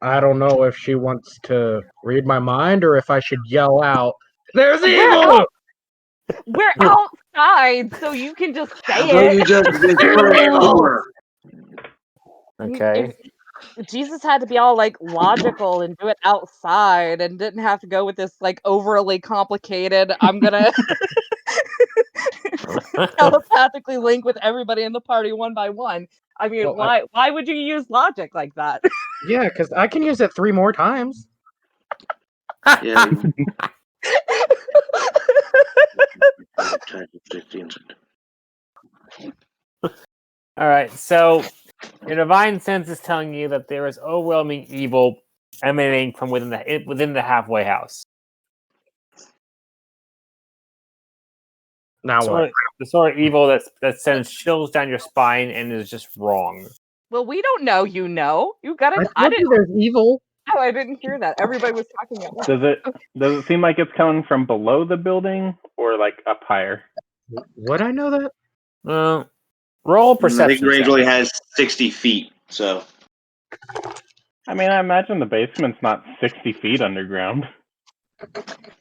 I don't know if she wants to read my mind or if I should yell out, "There's We're evil!" We're outside, so you can just How say about it. you just destroy the door? Okay. If Jesus had to be all like logical and do it outside and didn't have to go with this like overly complicated, I'm gonna telepathically link with everybody in the party one by one. I mean, Well, why would you use logic like that? Yeah, because I can use it 3 more times. Yeah. All right. So your divine sense is telling you that there is overwhelming evil emanating from within the halfway house. Now what? The sort of evil that sends chills down your spine and is just wrong. Well, we don't know. You know, you gotta. I told you there's evil. Oh, I didn't hear that. Everybody was talking at once. Does it seem like it's coming from below the building or like up higher? Would I know that? Roll I perception. think range only has 60 feet, so. I mean, I imagine the basement's not 60 feet underground.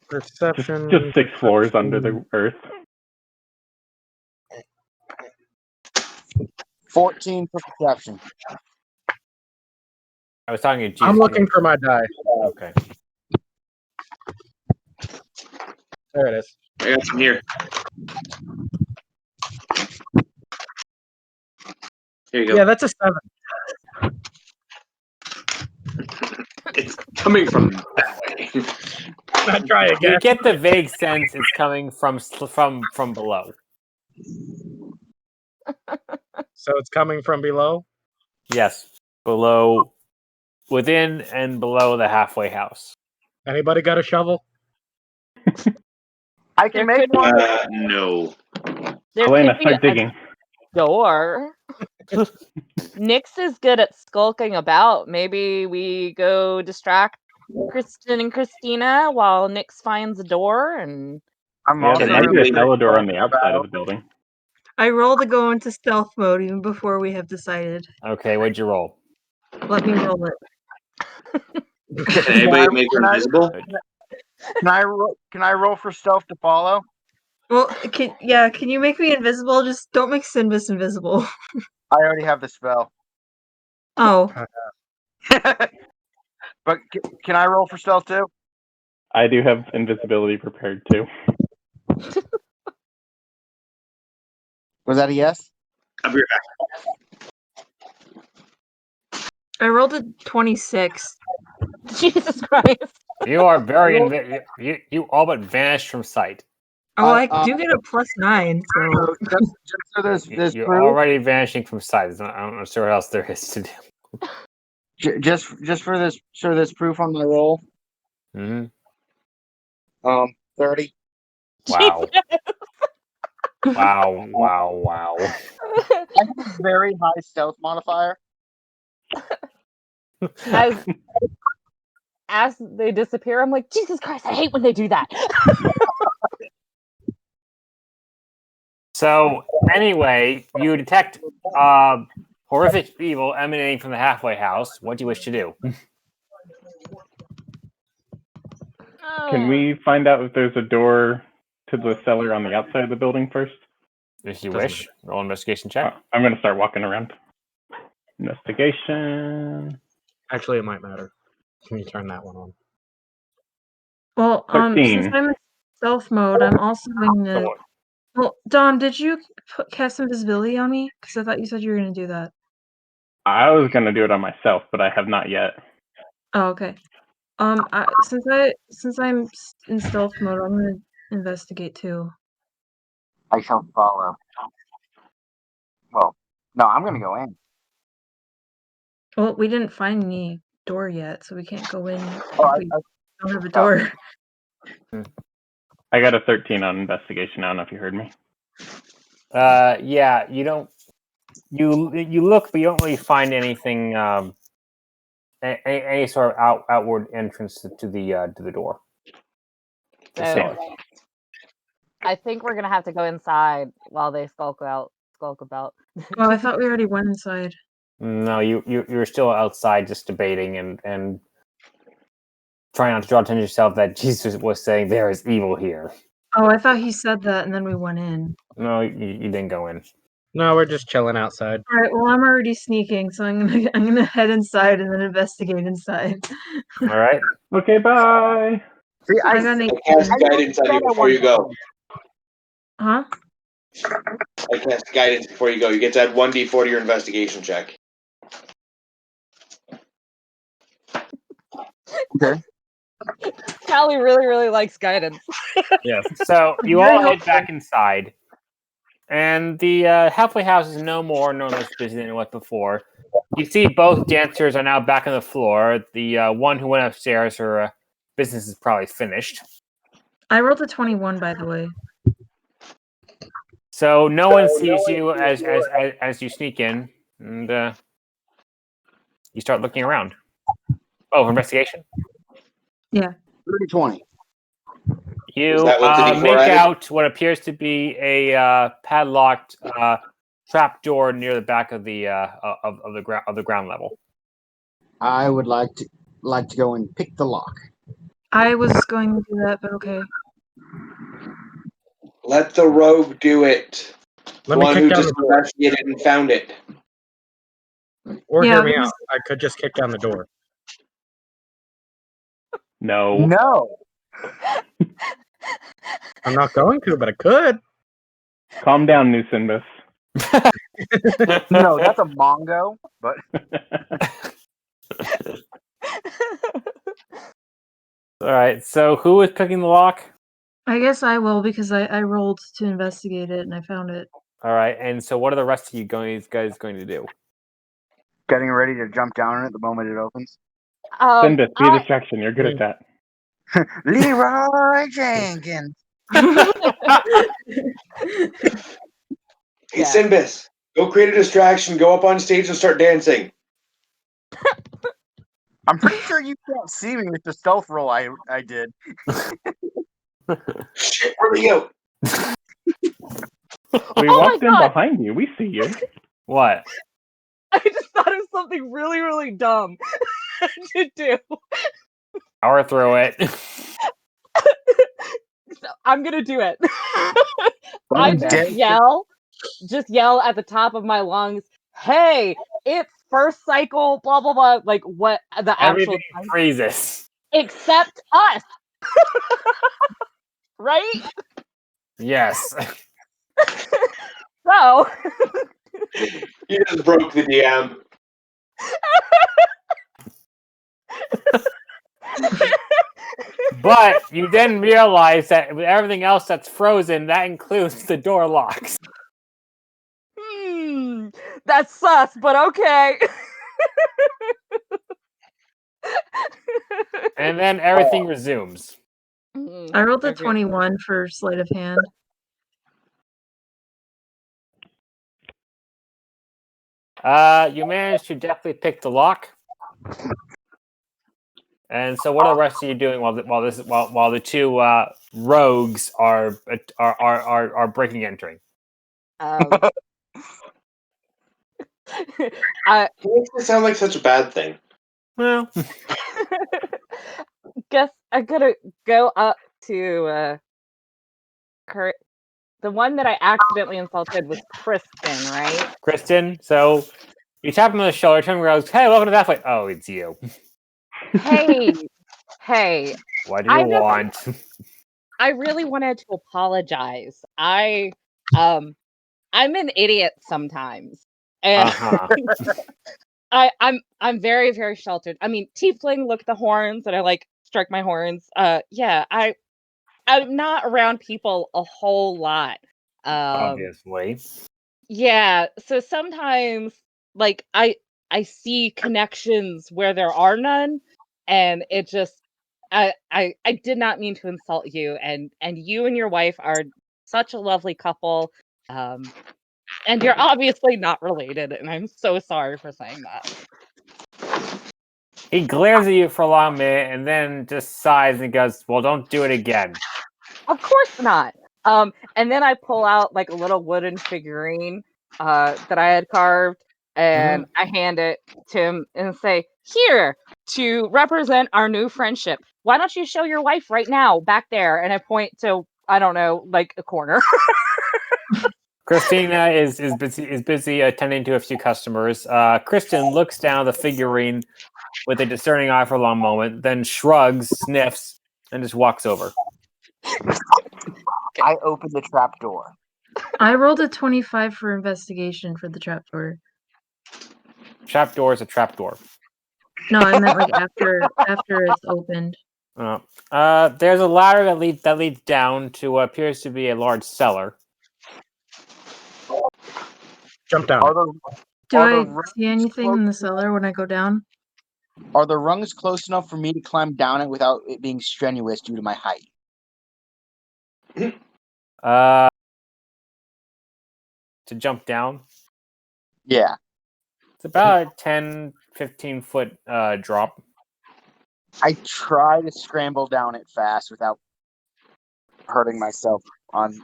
Perception. Just 6 floors under the earth. 14 for perception. I was talking to Jesus. I'm looking for my die. Okay. There it is. I got some here. Here you go. Yeah, that's a 7. It's coming from that way. I try again. You get the vague sense it's coming from below. So it's coming from below? Yes, below, within and below the halfway house. Anybody got a shovel? I can make one. No. There Elena, could be start digging. door. Nyx is good at skulking about. Maybe we go distract Kristen and Christina while Nyx finds a door and I'm Yeah, also there might be really a cellar door on the outside of the building. I roll to go into stealth mode even before we have decided. Okay, what'd you roll? Let me roll it. Can anybody make her invisible? Can I roll for stealth to follow? Well, can you make me invisible? Just don't make Sinbis invisible. I already have the spell. Oh, But can I roll for stealth too? I do have invisibility prepared too. Was that a yes? I'll be right back. I rolled a 26. Jesus Christ. You are very you all but vanished from sight. Oh, I do get a +9. So So just so there's You're proof. already vanishing from sight. I'm not sure what else there is to do. Just for this, so there's proof on my roll. Mm-hmm. 30. Wow. Wow. I have a very high stealth modifier. As they disappear, I'm like, Jesus Christ, I hate when they do that. So anyway, you detect horrific evil emanating from the halfway house. What do you wish to do? Can we find out if there's a door to the cellar on the outside of the building first? If you wish, roll an investigation check. I'm going to start walking around. Investigation. Actually, it might matter. Can you turn that one on? Well, 13. since I'm in stealth mode, I'm also going to. Well, Dom, did you cast invisibility on me? Because I thought you said you were going to do that. I was going to do it on myself, but I have not yet. Oh, okay. Since I'm in stealth mode, I'm going to investigate too. I shall follow. Well, no, I'm gonna go in. Well, we didn't find any door yet, so we can't go in if Oh, we don't have a door. I got a 13 on investigation. I don't know if you heard me. Yeah, you don't. You look, but you don't really find anything. Any sort of outward entrance to the door. So, I think we're gonna have to go inside while they skulk about. Oh, I thought we already went inside. No, you're still outside, just debating and trying not to draw attention to yourself that Jesus was saying there is evil here. Oh, I thought he said that, and then we went in. No, you didn't go in. No, we're just chilling outside. All right. Well, I'm already sneaking, so I'm gonna head inside and then investigate inside. All right. Okay, bye. See, I got an I cast guidance on you before you go. Huh? I cast guidance before you go. You get to add 1d4 to your investigation check. Okay. Callie really, really likes guidance. Yes. So you all head back inside, and the halfway house is no more nor less busy than it was before. You see both dancers are now back on the floor. The one who went upstairs, her business is probably finished. I rolled a 21, by the way. So no one sees you as you sneak in, and you start looking around. Oh, for investigation. Yeah. 30-20. You make out what appears to be a padlocked trap door near the back of the ground level. I would like to go and pick the lock. I was going to do that, but okay. Let the rogue do it. Let the me one kick who down just the door. investigated and found it. Or Yeah, hear me because- out. I could just kick down the door. No. No. I'm not going to, but I could. Calm down, Nucinbus. No, that's a Mongo, but All right. So who is picking the lock? I guess I will because I rolled to investigate it and I found it. All right. And so what are the rest of you guys going to do? getting ready to jump down on it the moment it opens. Sinbis, be a distraction. You're good at that. Leroy Jenkins. Hey, Sinbis, go create a distraction. Go up on stage and start dancing. I'm pretty sure you can't see me with the stealth roll I did. Shit, where are you? We walked in behind you. We see you. What? I just thought it was something really, really dumb to do. Power through it. I'm gonna do it. I just yell at the top of my lungs, hey, it's first cycle, blah, blah, blah, like what the Everything actual freezes. except us. Right? Yes. So You just broke the DM. But you then realize that with everything else that's frozen, that includes the door locks. That's sus, but okay. And then everything resumes. I rolled a 21 for sleight of hand. You managed to definitely pick the lock. And so, what are the rest of you doing while the two rogues are breaking entering? Um, It makes it sound like such a bad thing. Well, guess I'm gonna go up to Kurt. The one that I accidentally insulted was Kristen, right? Kristen. So you tap him on the shoulder, turn around, goes, "Hey, welcome to that fight." Oh, it's you. Hey, hey. What do you want? I really wanted to apologize. I'm an idiot sometimes. And I'm very, very sheltered. I mean, tiefling look at the horns and I like strike my horns. Yeah, I'm not around people a whole lot. Obviously. Yeah, so sometimes like I see connections where there are none, and it just I did not mean to insult you, and you and your wife are such a lovely couple. And you're obviously not related, and I'm so sorry for saying that. He glares at you for a long minute and then just sighs and goes, "Well, don't do it again." Of course not. And then I pull out like a little wooden figurine that I had carved, and I hand it to him and say, "Here, to represent our new friendship. Why don't you show your wife right now back there?" And I point to, I don't know, like a corner. Christina is busy attending to a few customers. Kristen looks down at the figurine with a discerning eye for a long moment, then shrugs, sniffs, and just walks over. I open the trap door. I rolled a 25 for investigation for the trapdoor. Trapdoor is a trapdoor. No, I meant like after it's opened. There's a ladder that leads down to what appears to be a large cellar. Jump down. Do I see anything in the cellar when I go down? Are the rungs close enough for me to climb down it without it being strenuous due to my height? To jump down? Yeah. It's about a 10, 15 foot drop. I try to scramble down it fast without hurting myself on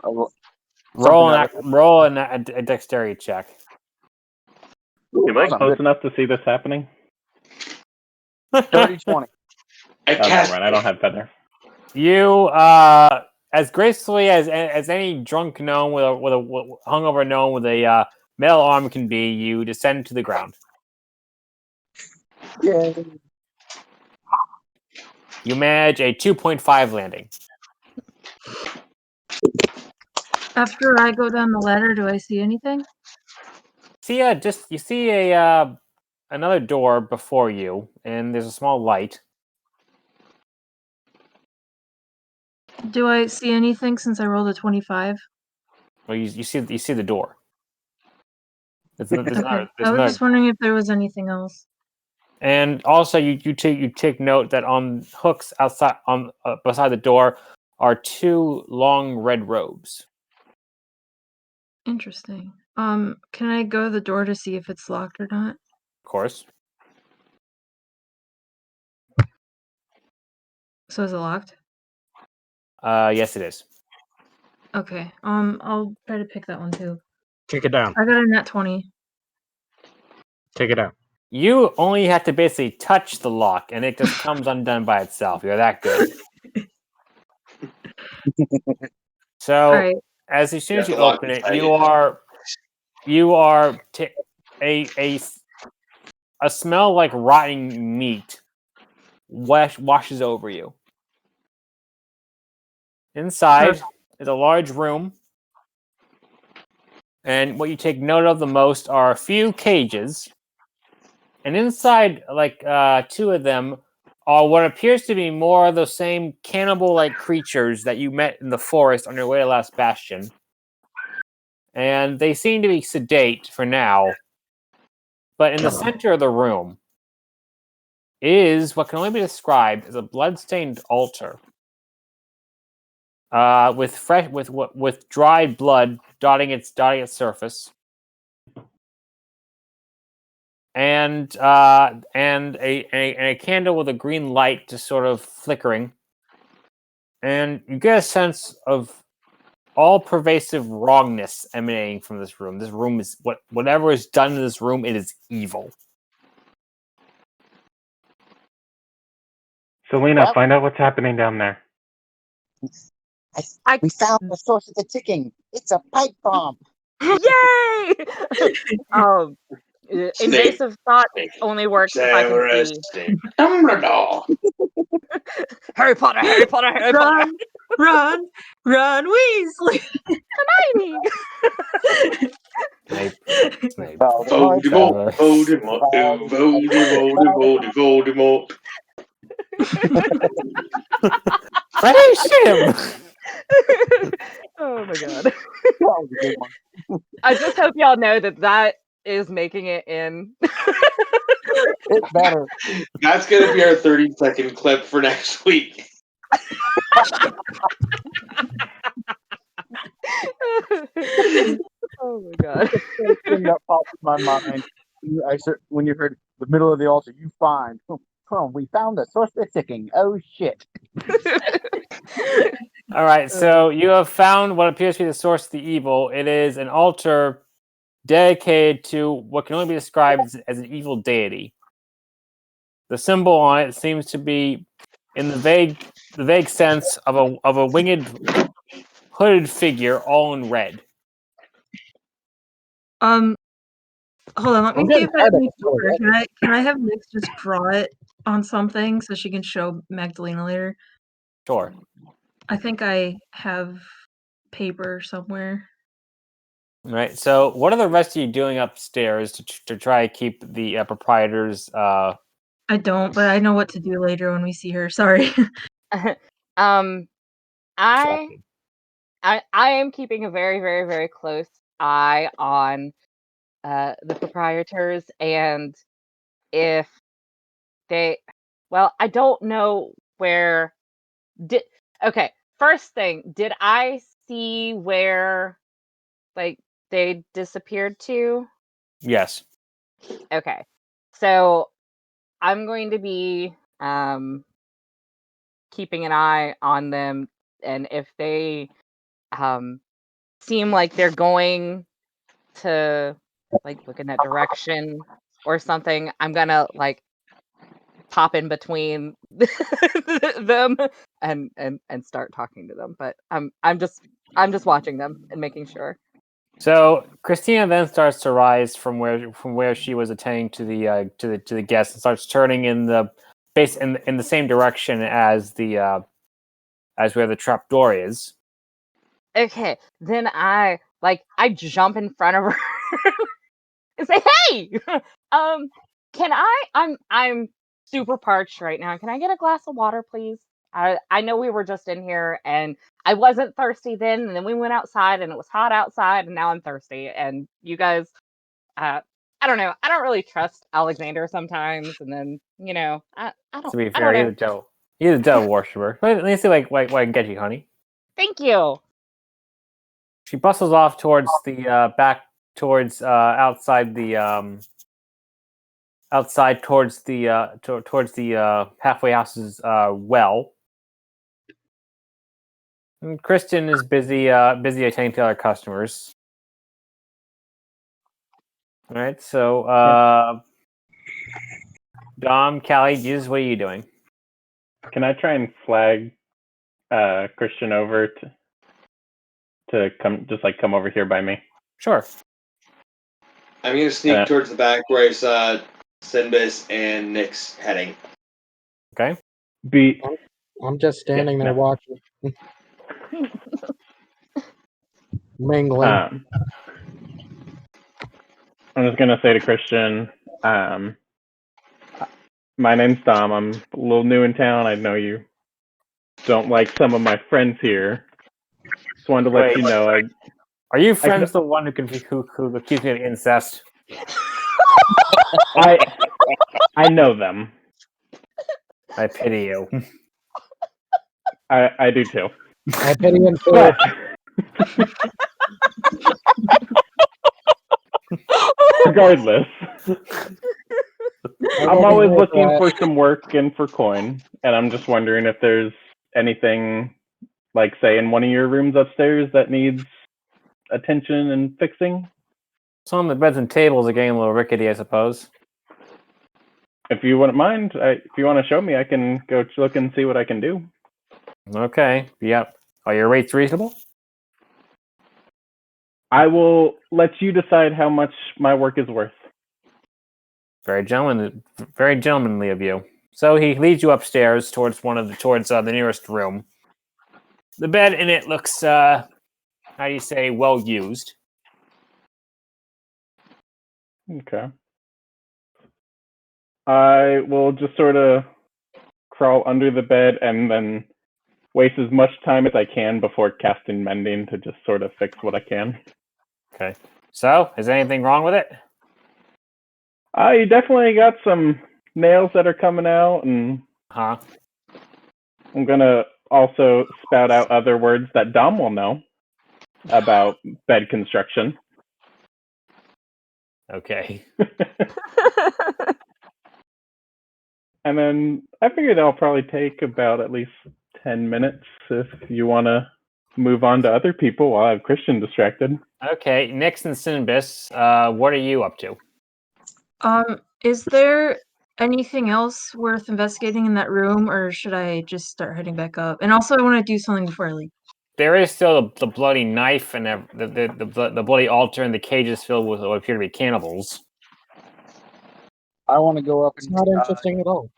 roll a dexterity check. Am I close enough to see this happening? 30-20. I don't have feather. You, as gracefully as any drunk gnome with a hungover gnome with a metal arm can be, you descend to the ground. Yeah. You manage a 2.5 landing. After I go down the ladder, do I see anything? You see a another door before you, and there's a small light. Do I see anything since I rolled a 25? Well, you see the door. There's I was just wondering if there was anything else. And also, you take note that on hooks outside beside the door are two long red robes. Interesting. Can I go to the door to see if it's locked or not? Of course. So is it locked? Yes, it is. Okay. I'll try to pick that one too. Take it down. I got a nat 20. Take it down. You only have to basically touch the lock, and it just comes undone by itself. You're that good. So, right. as soon as you open it, a smell like rotting meat washes over you. Inside is a large room, and what you take note of the most are a few cages. And inside, two of them are what appears to be more of the same cannibal-like creatures that you met in the forest on your way to Last Bastion. And they seem to be sedate for now. But in the center of the room is what can only be described as a blood-stained altar. With dried blood dotting its surface. and a candle with a green light just sort of flickering, and you get a sense of all pervasive wrongness emanating from this room. This room is whatever is done in this room, it is evil. Selena, Well- find out what's happening down there. We found the source of the ticking. It's a pipe bomb. Yay! Invasive thought only works if I can Severus, see. Snape, Dumbledore. Harry Potter, Harry Potter, Harry Potter. Run, Weasley. Hermione. Snape. Voldemort, Voldemort, Voldemort. Finish him! Oh my god. That was a good one. I just hope y'all know that is making it in. It's better. That's gonna be our 30-second clip for next week. Oh my god. The thing that popped in my mind when you heard the middle of the altar, you find. Oh, we found the source of the ticking. Oh shit. All right, so you have found what appears to be the source of the evil. It is an altar dedicated to what can only be described as an evil deity. The symbol on it seems to be, in the vague sense of a winged, hooded figure, all in red. Hold on, let me I'm see getting if I tired of can this already. Can I have Nix just draw it on something so she can show Magdalena later? Sure. I think I have paper somewhere. All right. So, what are the rest of you doing upstairs to try to keep the proprietors? I don't, but I know what to do later when we see her. Sorry. I distracted? I am keeping a very, very, very close eye on the proprietors, and if they, well, I don't know where. Okay, first thing, did I see where like they disappeared to? Yes. Okay, so I'm going to be keeping an eye on them, and if they seem like they're going to like look in that direction or something, I'm gonna like pop in between them and start talking to them. But I'm just watching them and making sure. So Christina then starts to rise from where she was attending to the guests and starts turning in the base in the same direction as where the trap door is. Okay, then I jump in front of her and say, "Hey, can I'm super parched right now. Can I get a glass of water, please? I know we were just in here and I wasn't thirsty then, and then we went outside and it was hot outside, and now I'm thirsty. And you guys, I don't know. I don't really trust Alexander sometimes, and then I don't. To be I fair, don't he's know. a devil worshiper. Let me see what I can get you, honey. Thank you. She bustles off towards the back towards outside towards the halfway house's well. And Christian is busy attending to other customers. All right, so Dom, Callie, Jesus, what are you doing? Can I try and flag Christian over to come over here by me? Sure. I'm gonna sneak towards the back where I saw Sinbis and Nyx heading. Okay. I'm just standing there watching. Mingling. I'm just gonna say to Christian, my name's Dom. I'm a little new in town. I know you don't like some of my friends here. Just wanted to let you know. Are you friends with the one who accused me of incest? I know them. I pity you. I do too. I pity him too. But regardless, I'm always looking for some work and for coin, and I'm just wondering if there's anything, like, say, in one of your rooms upstairs that needs attention and fixing. Some of the beds and tables are getting a little rickety, I suppose. If you wouldn't mind, if you want to show me, I can go look and see what I can do. Okay. Yep. Are your rates reasonable? I will let you decide how much my work is worth. Very gentlemanly of you. So he leads you upstairs towards the nearest room. The bed in it looks, how do you say, well used. Okay. I will just sort of crawl under the bed and then waste as much time as I can before casting mending to just sort of fix what I can. Okay. So, is anything wrong with it? You definitely got some nails that are coming out, and Huh? I'm gonna also spout out other words that Dom will know about bed construction. Okay. And then I figure that'll probably take about at least 10 minutes if you want to move on to other people while I have Christian distracted. Okay, Nix and Sinbis, what are you up to? Is there anything else worth investigating in that room, or should I just start heading back up? And also, I want to do something before I leave. There is still the bloody knife and the bloody altar, and the cages filled with what appear to be cannibals. I want to go up and It's not interesting at all.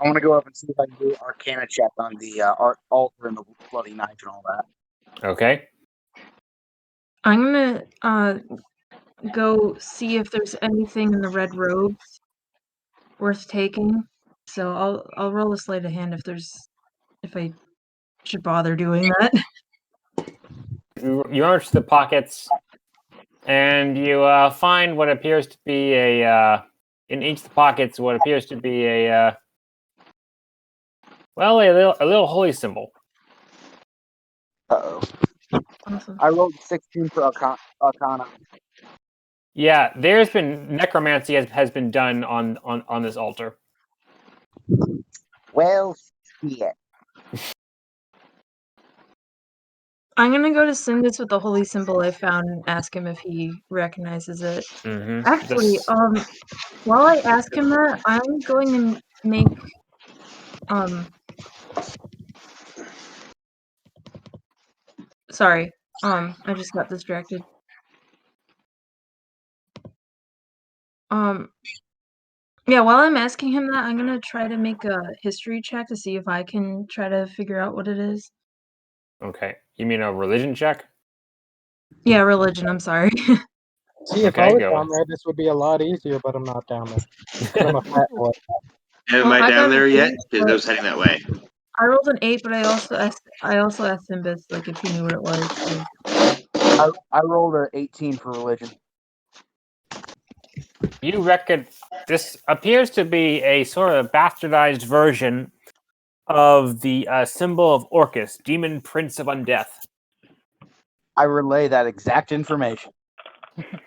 I want to go up and see if I can do Arcana check on the altar and the bloody knife and all that. Okay. I'm gonna go see if there's anything in the red robes worth taking. So I'll roll a sleight of hand if I should bother doing that. You search the pockets, and you find what appears to be in each of the pockets what appears to be a little holy symbol. Uh-oh. Awesome. I rolled 16 for Arcana. Yeah, there's been necromancy has been done on this altar. Well, shit. I'm gonna go to Sindus with the holy symbol I found and ask him if he recognizes it. Mm-hmm. Actually, while I ask him that, I'm going to make sorry. I just got distracted. Yeah, while I'm asking him that, I'm gonna try to make a history check to see if I can try to figure out what it is. Okay. You mean a religion check? Yeah, religion, I'm sorry. See, if Okay, I was go down on. there, this would be a lot easier, but I'm not down there. 'Cause I'm a fat boy. Am I I down got there an yet? 8, Because I but was heading that way. I rolled an 8, but I also asked Simbis like if he knew what it was. So. I rolled an 18 for religion. You reckon this appears to be a sort of bastardized version of the symbol of Orcus, demon prince of undeath. I relay that exact information.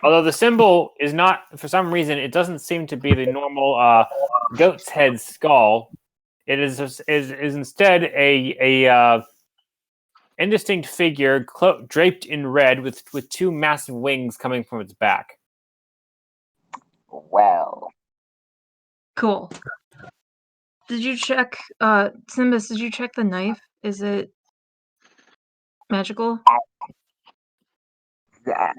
Although the symbol is not, for some reason, it doesn't seem to be the normal goat's head skull. It is instead a indistinct figure draped in red with two massive wings coming from its back. Well. Cool. Did you check, Simbis, did you check the knife? Is it magical? Yeah.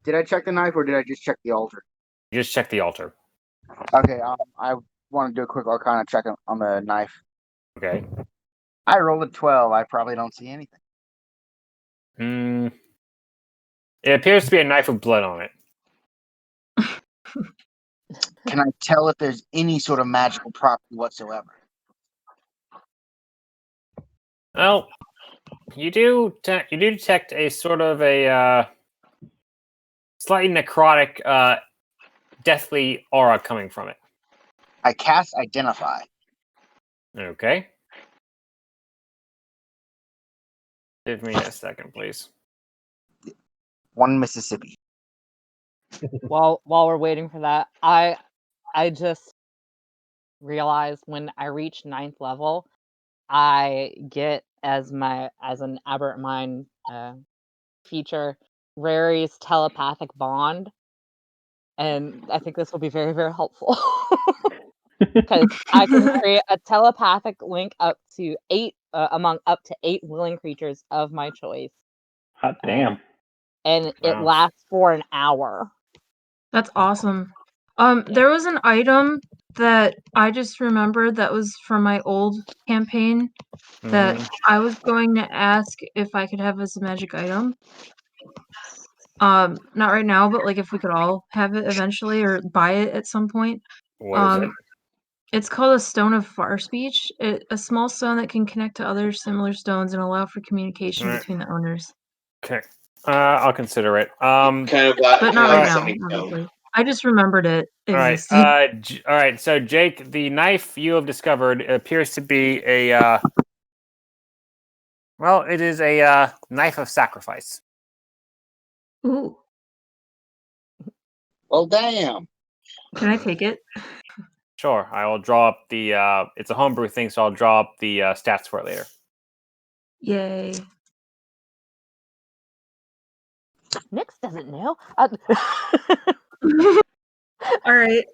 Did I check the knife or did I just check the altar? You just check the altar. Okay, I want to do a quick Arcana check on the knife. Okay. I rolled a 12. I probably don't see anything. It appears to be a knife with blood on it. Can I tell if there's any sort of magical property whatsoever? Well, you do detect a sort of a slightly necrotic, deathly aura coming from it. I cast Identify. Okay. Give me a second, please. 1 Mississippi. While we're waiting for that, I just realize when I reach 9th level, I get as an aberrant mind feature, Rary's telepathic bond, and I think this will be very, very helpful because I can create a telepathic link up to 8 among up to 8 willing creatures of my choice. Hot damn. And it lasts for an hour. That's awesome. There was an item that I just remembered that was from my old campaign that I was going to ask if I could have as a magic item. Not right now, but like if we could all have it eventually or buy it at some point. What is it? It's called a Stone of Far Speech. A small stone that can connect to other similar stones and allow for communication between the owners. Okay. I'll consider it. Kind of glad, But not right now, obviously. I just remembered it existed. All right. So, Jake, the knife you have discovered appears to be a. Well, it is a knife of sacrifice. Ooh. Well, damn. Can I take it? Sure. I will draw up the. It's a homebrew thing, so I'll draw up the stats for it later. Yay. Nix doesn't know. Alright,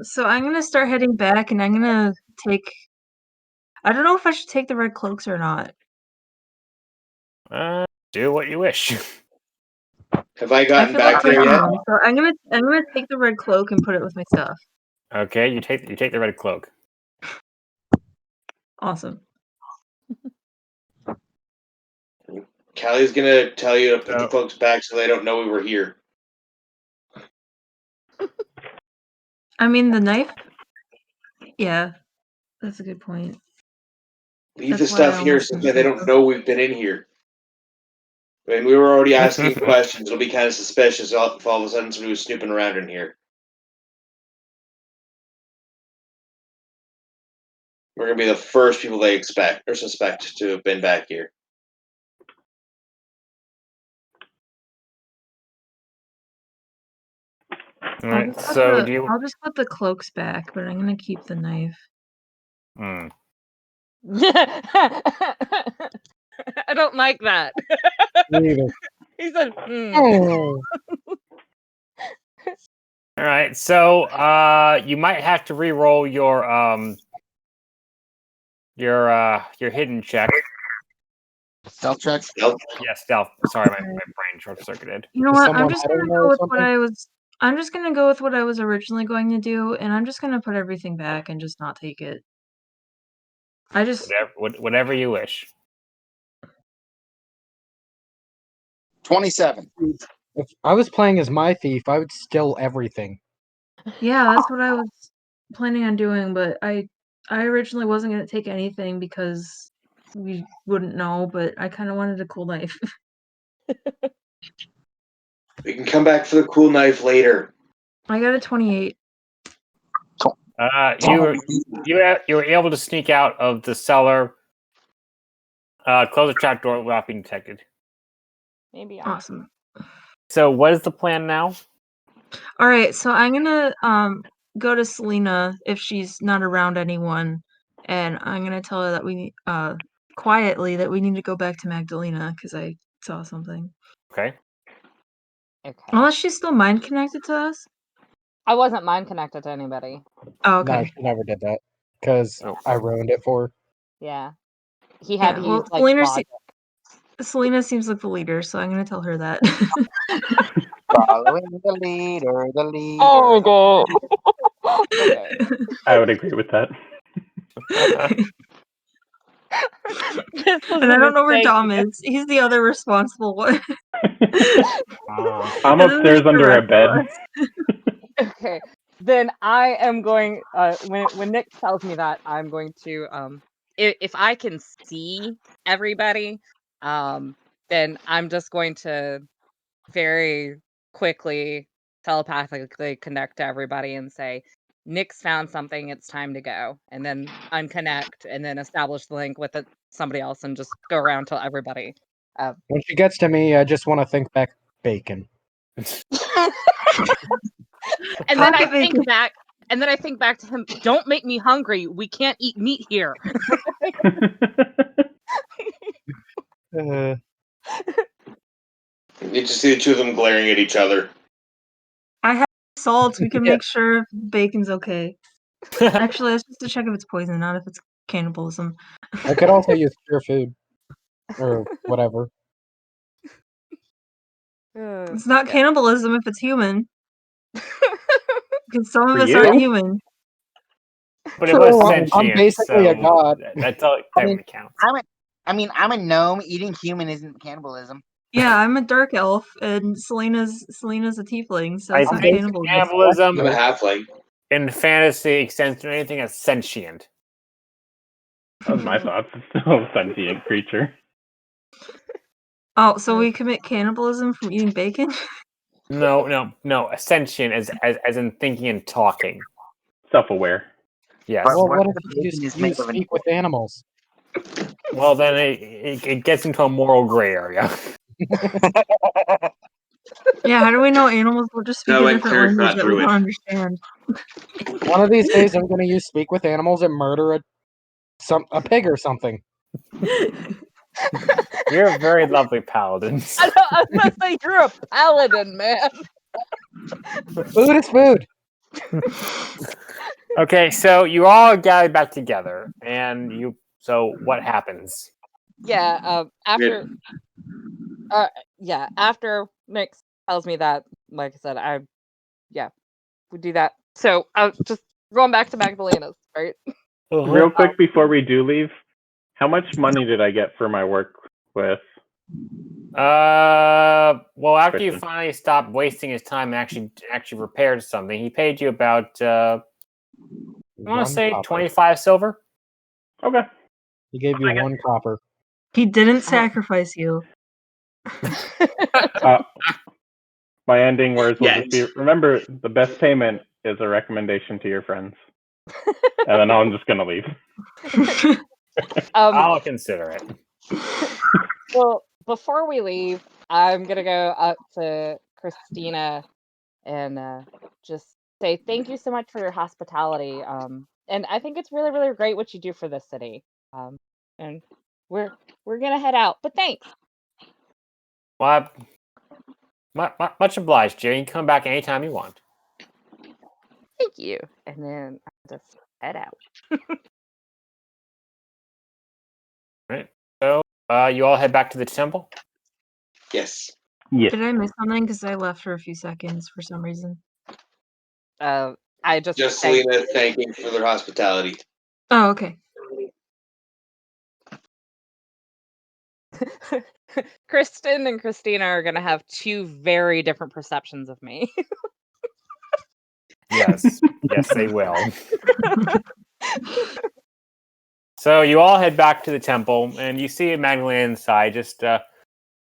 so I'm gonna start heading back and I'm gonna take... I don't know if I should take the red cloaks or not. Do what you wish. Have I gotten back there yet? So I'm gonna take the red cloak and put it with my stuff. Okay, you take the red cloak. Awesome. Callie's gonna tell you to put the cloaks back so they don't know we were here. I mean, the knife? Yeah, that's a good point. Leave the stuff here so that they don't know we've been in here. I mean, we were already asking you questions. It'll be kind of suspicious if all of a sudden somebody was snooping around in here. We're gonna be the first people they expect or suspect to have been back here. All right. So I'll just put the cloaks back, but I'm gonna keep the knife. I don't like that. He said, All right. So you might have to re-roll your hidden check. Stealth check? Stealth? Yeah, stealth. Sorry, my brain short-circuited. You know what? I'm just gonna go with what I was. I'm just gonna go with what I was originally going to do, and I'm just gonna put everything back and just not take it. I just whatever you wish. 27. If I was playing as my thief, I would steal everything. Yeah, that's what I was planning on doing, but I originally wasn't gonna take anything because we wouldn't know, but I kind of wanted a cool knife. We can come back for the cool knife later. I got a 28. You were able to sneak out of the cellar, close the trap door without being detected. Maybe awesome. So, what is the plan now? All right, so I'm gonna go to Selena if she's not around anyone, and I'm gonna tell her that we quietly that we need to go back to Magdalena because I saw something. Okay. Unless she's still mind connected to us. I wasn't mind connected to anybody. Oh, okay. No, she never did that because I ruined it for her. Yeah, he had to use like Selena, logic. Selena seems like the leader, so I'm gonna tell her that. Following the leader, the leader. Oh god. Okay. I would agree with that. And I don't know where Dom is. He's the other responsible one. I'm upstairs under a bed. Okay, then I am going. When Nick tells me that, I'm going to if I can see everybody, then I'm just going to very quickly telepathically connect to everybody and say, Nick's found something, it's time to go. And then unconnect and then establish the link with somebody else and just go around till everybody. When she gets to me, I just want to think back bacon. And then I think back And then I think back to him, don't make me hungry. We can't eat meat here. Uh, You just see the two of them glaring at each other. I have salt. We can Yeah. make sure if bacon's okay. Actually, it's just to check if it's poison, not if it's cannibalism. I could also use pure food or whatever. It's not Yeah. cannibalism if it's human. Because some of For us you? aren't human. But it True, was I'm sentient. basically a so god. That's all I mean, that counts. I'm a gnome. Eating human isn't cannibalism. Yeah, I'm a dark elf, and Selena's a tiefling, so I it's not think cannibalism. cannibalism I'm a halfling. in fantasy extends to anything that's sentient. That was my thoughts. It's still a sentient creature. Oh, so we commit cannibalism from eating bacon? No. Sentient as in thinking and talking. Self-aware. Yes. But Well, what what if if the you bacon is made of an speak with animals? Well, then it gets into a moral gray area. Yeah, how do we know animals will just speak No, a like different cleric language not that we druid. don't understand? One of these days, I'm going to use speak with animals and murder a pig or something. You're very lovely paladins. I was going to say, you're a paladin, man. Food is food. Okay, so you all gathered back together, and so what happens? Yeah, after Nick tells me that, like I said, we do that. So just going back to Magdalena's, right? Real quick before we do leave, how much money did I get for my work with? Well, after you Christian. finally stopped wasting his time and actually repaired something, he paid you about I want One to say copper. 25 silver. Okay. He gave you one copper. He didn't sacrifice you. My ending words will just be, Yes. remember, the best payment is a recommendation to your friends. And then I'm just going to leave. I'll consider it. Well, before we leave, I'm gonna go up to Christina and just say thank you so much for your hospitality. And I think it's really, really great what you do for this city. And we're gonna head out, but thanks. Well, much obliged, Jerry. You can come back anytime you want. Thank you. And then I just head out. Right. So, you all head back to the temple. Yes. Yes. Did I miss something? Because I left for a few seconds for some reason. I just Selena thanking for their hospitality. Oh, okay. Kristen and Christina are gonna have two very different perceptions of me. Yes, they will. So you all head back to the temple, and you see Magdalena inside, just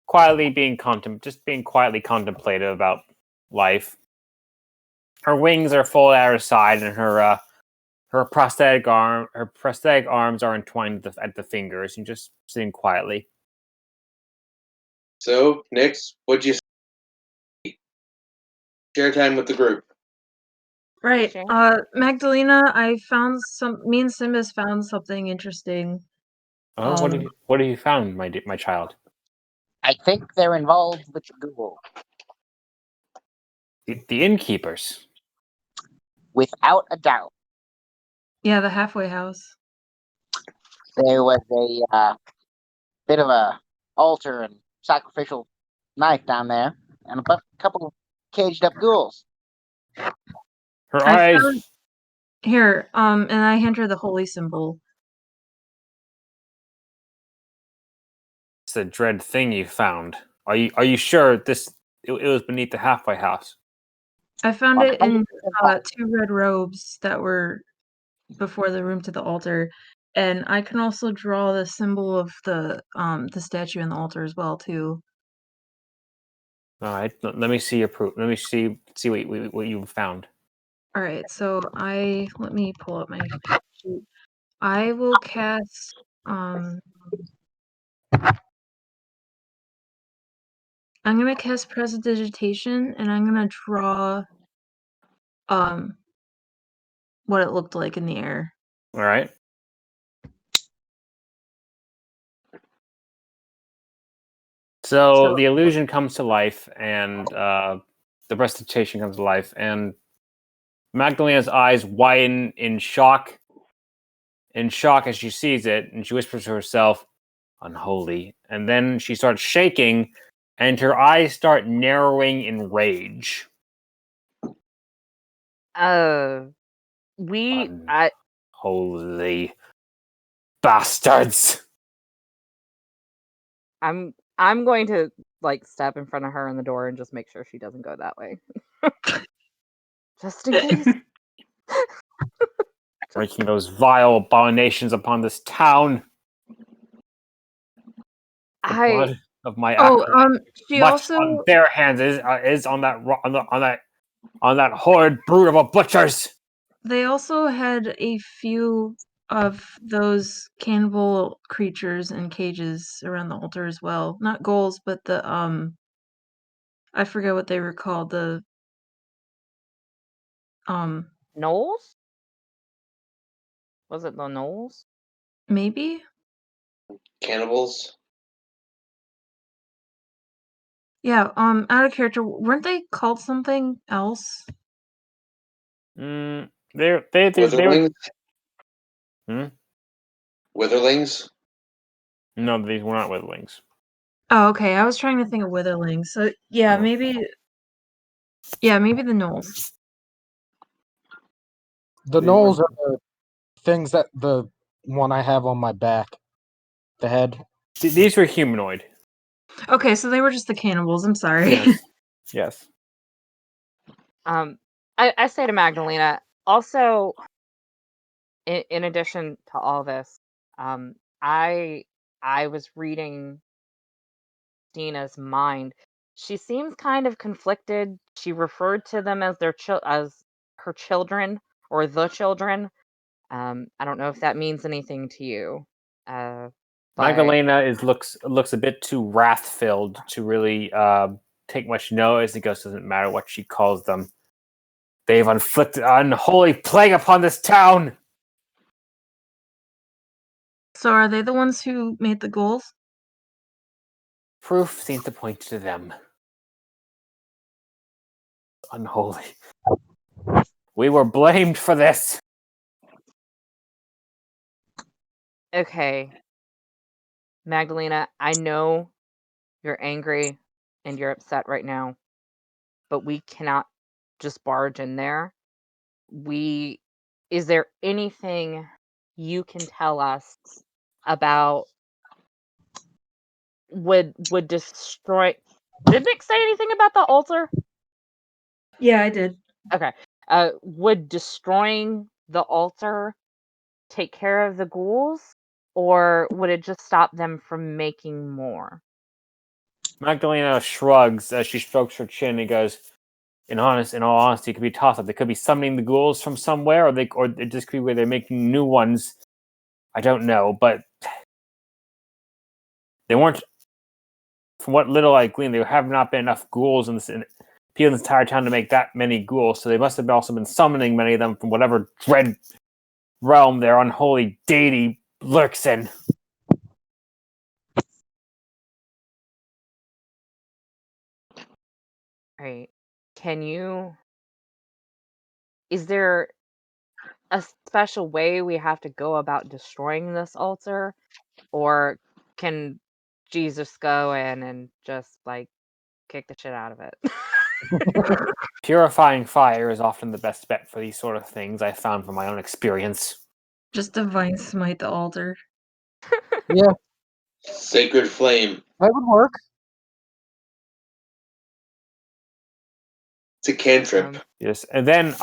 quietly being quietly contemplative about life. Her wings are folded at her side, and her prosthetic arms are entwined at the fingers, and just sitting quietly. So, Nix, what'd you say? Share time with the group. Right. Sure. Magdalena, me and Simbas found something interesting. Oh, what have you found, my child? I think they're involved with the ghoul. The innkeepers. Without a doubt. Yeah, the halfway house. There was a bit of a altar and sacrificial knife down there, and a couple of caged up ghouls. Her eyes. Here, and I hand her the holy symbol. It's a dread thing you found. Are you sure it was beneath the halfway house? I found it in 100%. 2 red robes that were before the room to the altar, and I can also draw the symbol of the statue and the altar as well too. All right, let me see your proof. Let me see what you found. All right, so let me pull up my sheet. I will cast I'm gonna cast Prestidigitation, and I'm gonna draw what it looked like in the air. All right. So the illusion comes to life, and the recitation comes to life, and Magdalena's eyes widen in shock as she sees it, and she whispers to herself, "Unholy." And then she starts shaking, and her eyes start narrowing in rage. Holy bastards! I'm going to like step in front of her in the door and just make sure she doesn't go that way. Just in case. Making those vile abominations upon this town. The blood of my she much also on their hands is on that horrid brood of a butchers. They also had a few of those cannibal creatures in cages around the altar as well. Not ghouls, but the I forget what they were called. The Knowles? Was it the Knowles? Maybe? Cannibals? Yeah, out of character, weren't they called something else? They Witherlings? Witherlings? No, these were not witherlings. Oh, okay. I was trying to think of witherlings. So yeah, maybe the Knowles. The Knowles are the things that the one I have on my back. The head. These were humanoid. Okay, so they were just the cannibals. I'm sorry. Yes. I say to Magdalena, also, in addition to all this, I was reading Dina's mind. She seems kind of conflicted. She referred to them as as her children or the children. I don't know if that means anything to you. But Magdalena looks a bit too wrath-filled to really take much notice. It doesn't matter what she calls them. They've inflicted an unholy plague upon this town. So are they the ones who made the ghouls? Proof seems to point to them. Unholy. We were blamed for this. okay, Magdalena, I know you're angry and you're upset right now, but we cannot just barge in there. Is there anything you can tell us about would destroy? Did Nick say anything about the altar? Yeah, I did. Okay. Would destroying the altar take care of the ghouls, or would it just stop them from making more? Magdalena shrugs as she strokes her chin and goes, in all honesty, it could be toss-up. They could be summoning the ghouls from somewhere, or it just could be where they're making new ones. I don't know, but they weren't. From what little I gleaned, there have not been enough ghouls in people in this entire town to make that many ghouls. So they must have also been summoning many of them from whatever dread realm their unholy deity lurks in. Right. Is there a special way we have to go about destroying this altar? Or can Jesus go in and just like kick the shit out of it? Purifying fire is often the best bet for these sort of things, I found from my own experience. Just divine smite the altar. Yeah. Sacred flame. That would work. It's a cantrip. Yes, and then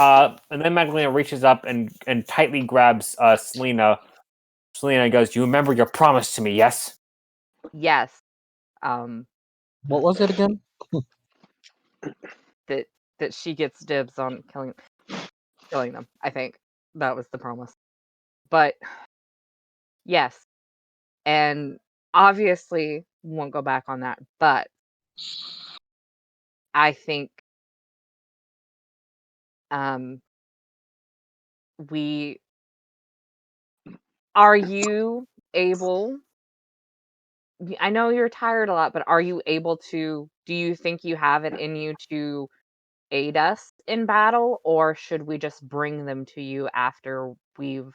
Magdalena reaches up and tightly grabs Selena. Selena goes, "You remember your promise to me, yes?" Yes. What was it again? That she gets dibs on killing them. I think that was the promise. But yes, and obviously won't go back on that. But I think Are you able? I know you're tired a lot, but are you able to? Do you think you have it in you to aid us in battle, or should we just bring them to you after we've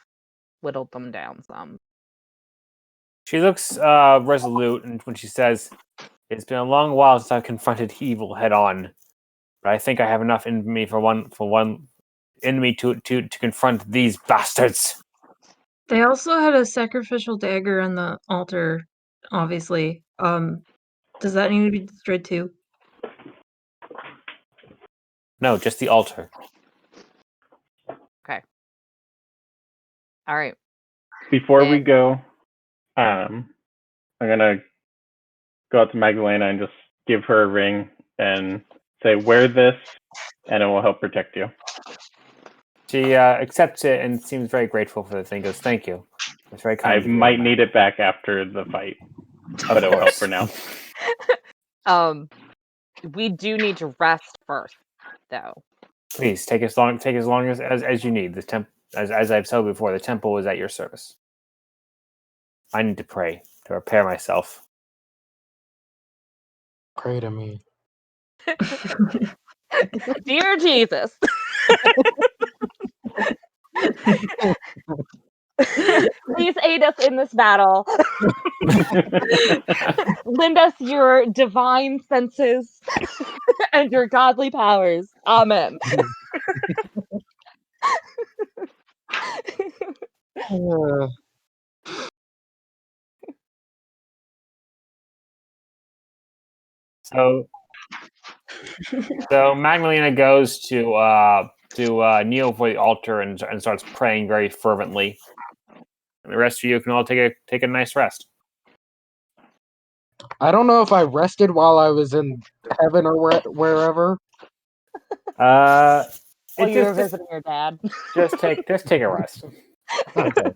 whittled them down some? She looks resolute, and when she says, "It's been a long while since I've confronted evil head on, but I think I have enough in me for one enemy to confront these bastards." They also had a sacrificial dagger on the altar, obviously. Does that need to be destroyed too? No, just the altar. Okay. All right. Before we go, I'm gonna go out to Magdalena and just give her a ring and say, "Wear this, and it will help protect you." She accepts it and seems very grateful for the thing. Goes, "Thank you. It's very kind I of you." might need it back after the fight, but it will help for now. We do need to rest first, though. Please take as long as you need. As I've said before, the temple is at your service. I need to pray to repair myself. Pray to me. Dear Jesus. Please aid us in this battle. Lend us your divine senses and your godly powers. Amen. So Magdalena goes to kneel before the altar and starts praying very fervently. And the rest of you can all take a nice rest. I don't know if I rested while I was in heaven or wherever. While you were visiting your dad. Just take a rest. Okay.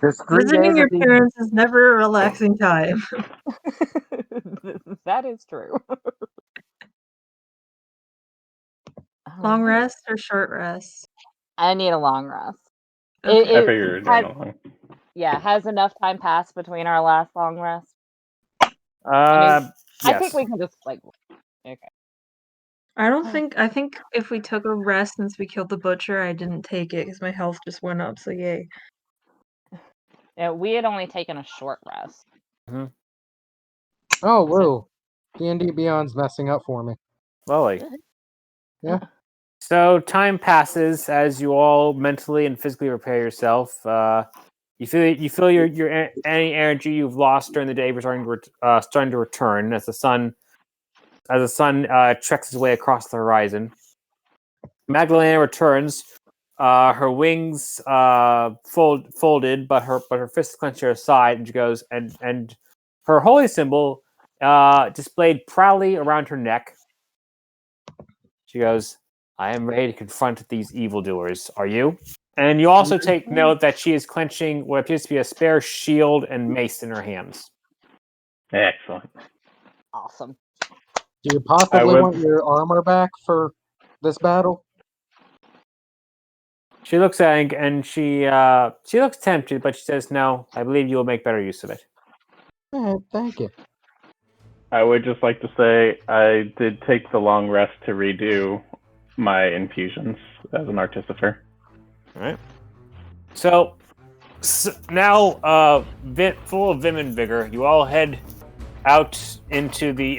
Visiting your parents is never a relaxing time. That is true. Long rest or short rest? I need a long rest. Okay. I figured you'd run along. Yeah, has enough time passed between our last long rest? Yes. I think we can just okay. I think if we took a rest since we killed the butcher, I didn't take it because my health just went up, so yay. Yeah, we had only taken a short rest. Mm-hmm. Oh, whoa. D&D Beyond's messing up for me. Slowly. Yeah. So time passes as you all mentally and physically repair yourself. You feel your any energy you've lost during the day starting to return as the sun treks its way across the horizon. Magdalena returns, her wings folded, but her fists clenched to her side, and she goes and her holy symbol displayed proudly around her neck. She goes, "I am ready to confront these evildoers. Are you?" And you also take note that she is clenching what appears to be a spare shield and mace in her hands. Excellent. Awesome. Do you possibly want your armor back for this battle? She looks at it and she looks tempted, but she says, "No, I believe you will make better use of it." Thank you. I would just like to say I did take the long rest to redo my infusions as an artificer. All right. So now, full of vim and vigor, you all head out into the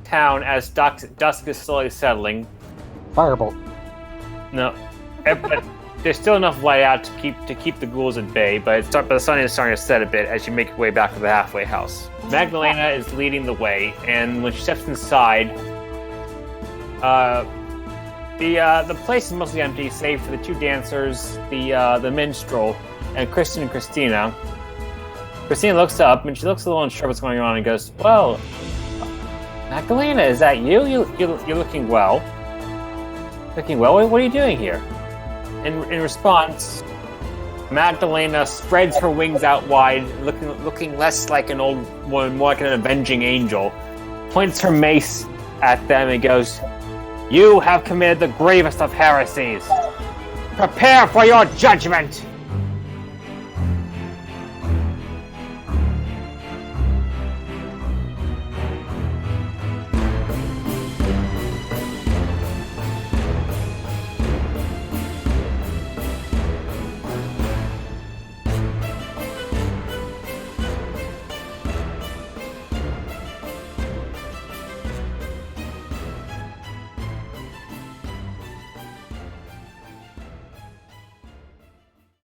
town as dusk is slowly settling. Firebolt. No, but there's still enough light out to keep the ghouls at bay. But the sun is starting to set a bit as you make your way back to the halfway house. Magdalena is leading the way, and when she steps inside, the place is mostly empty, save for the two dancers, the minstrel, and Christian and Christina. Christina looks up, and she looks a little unsure what's going on, and goes, "Well, Magdalena, is that you? You're looking well. Looking well? What are you doing here?" In response, Magdalena spreads her wings out wide, looking less like an old woman, more like an avenging angel, points her mace at them and goes, You have committed the gravest of heresies. Prepare for your judgment!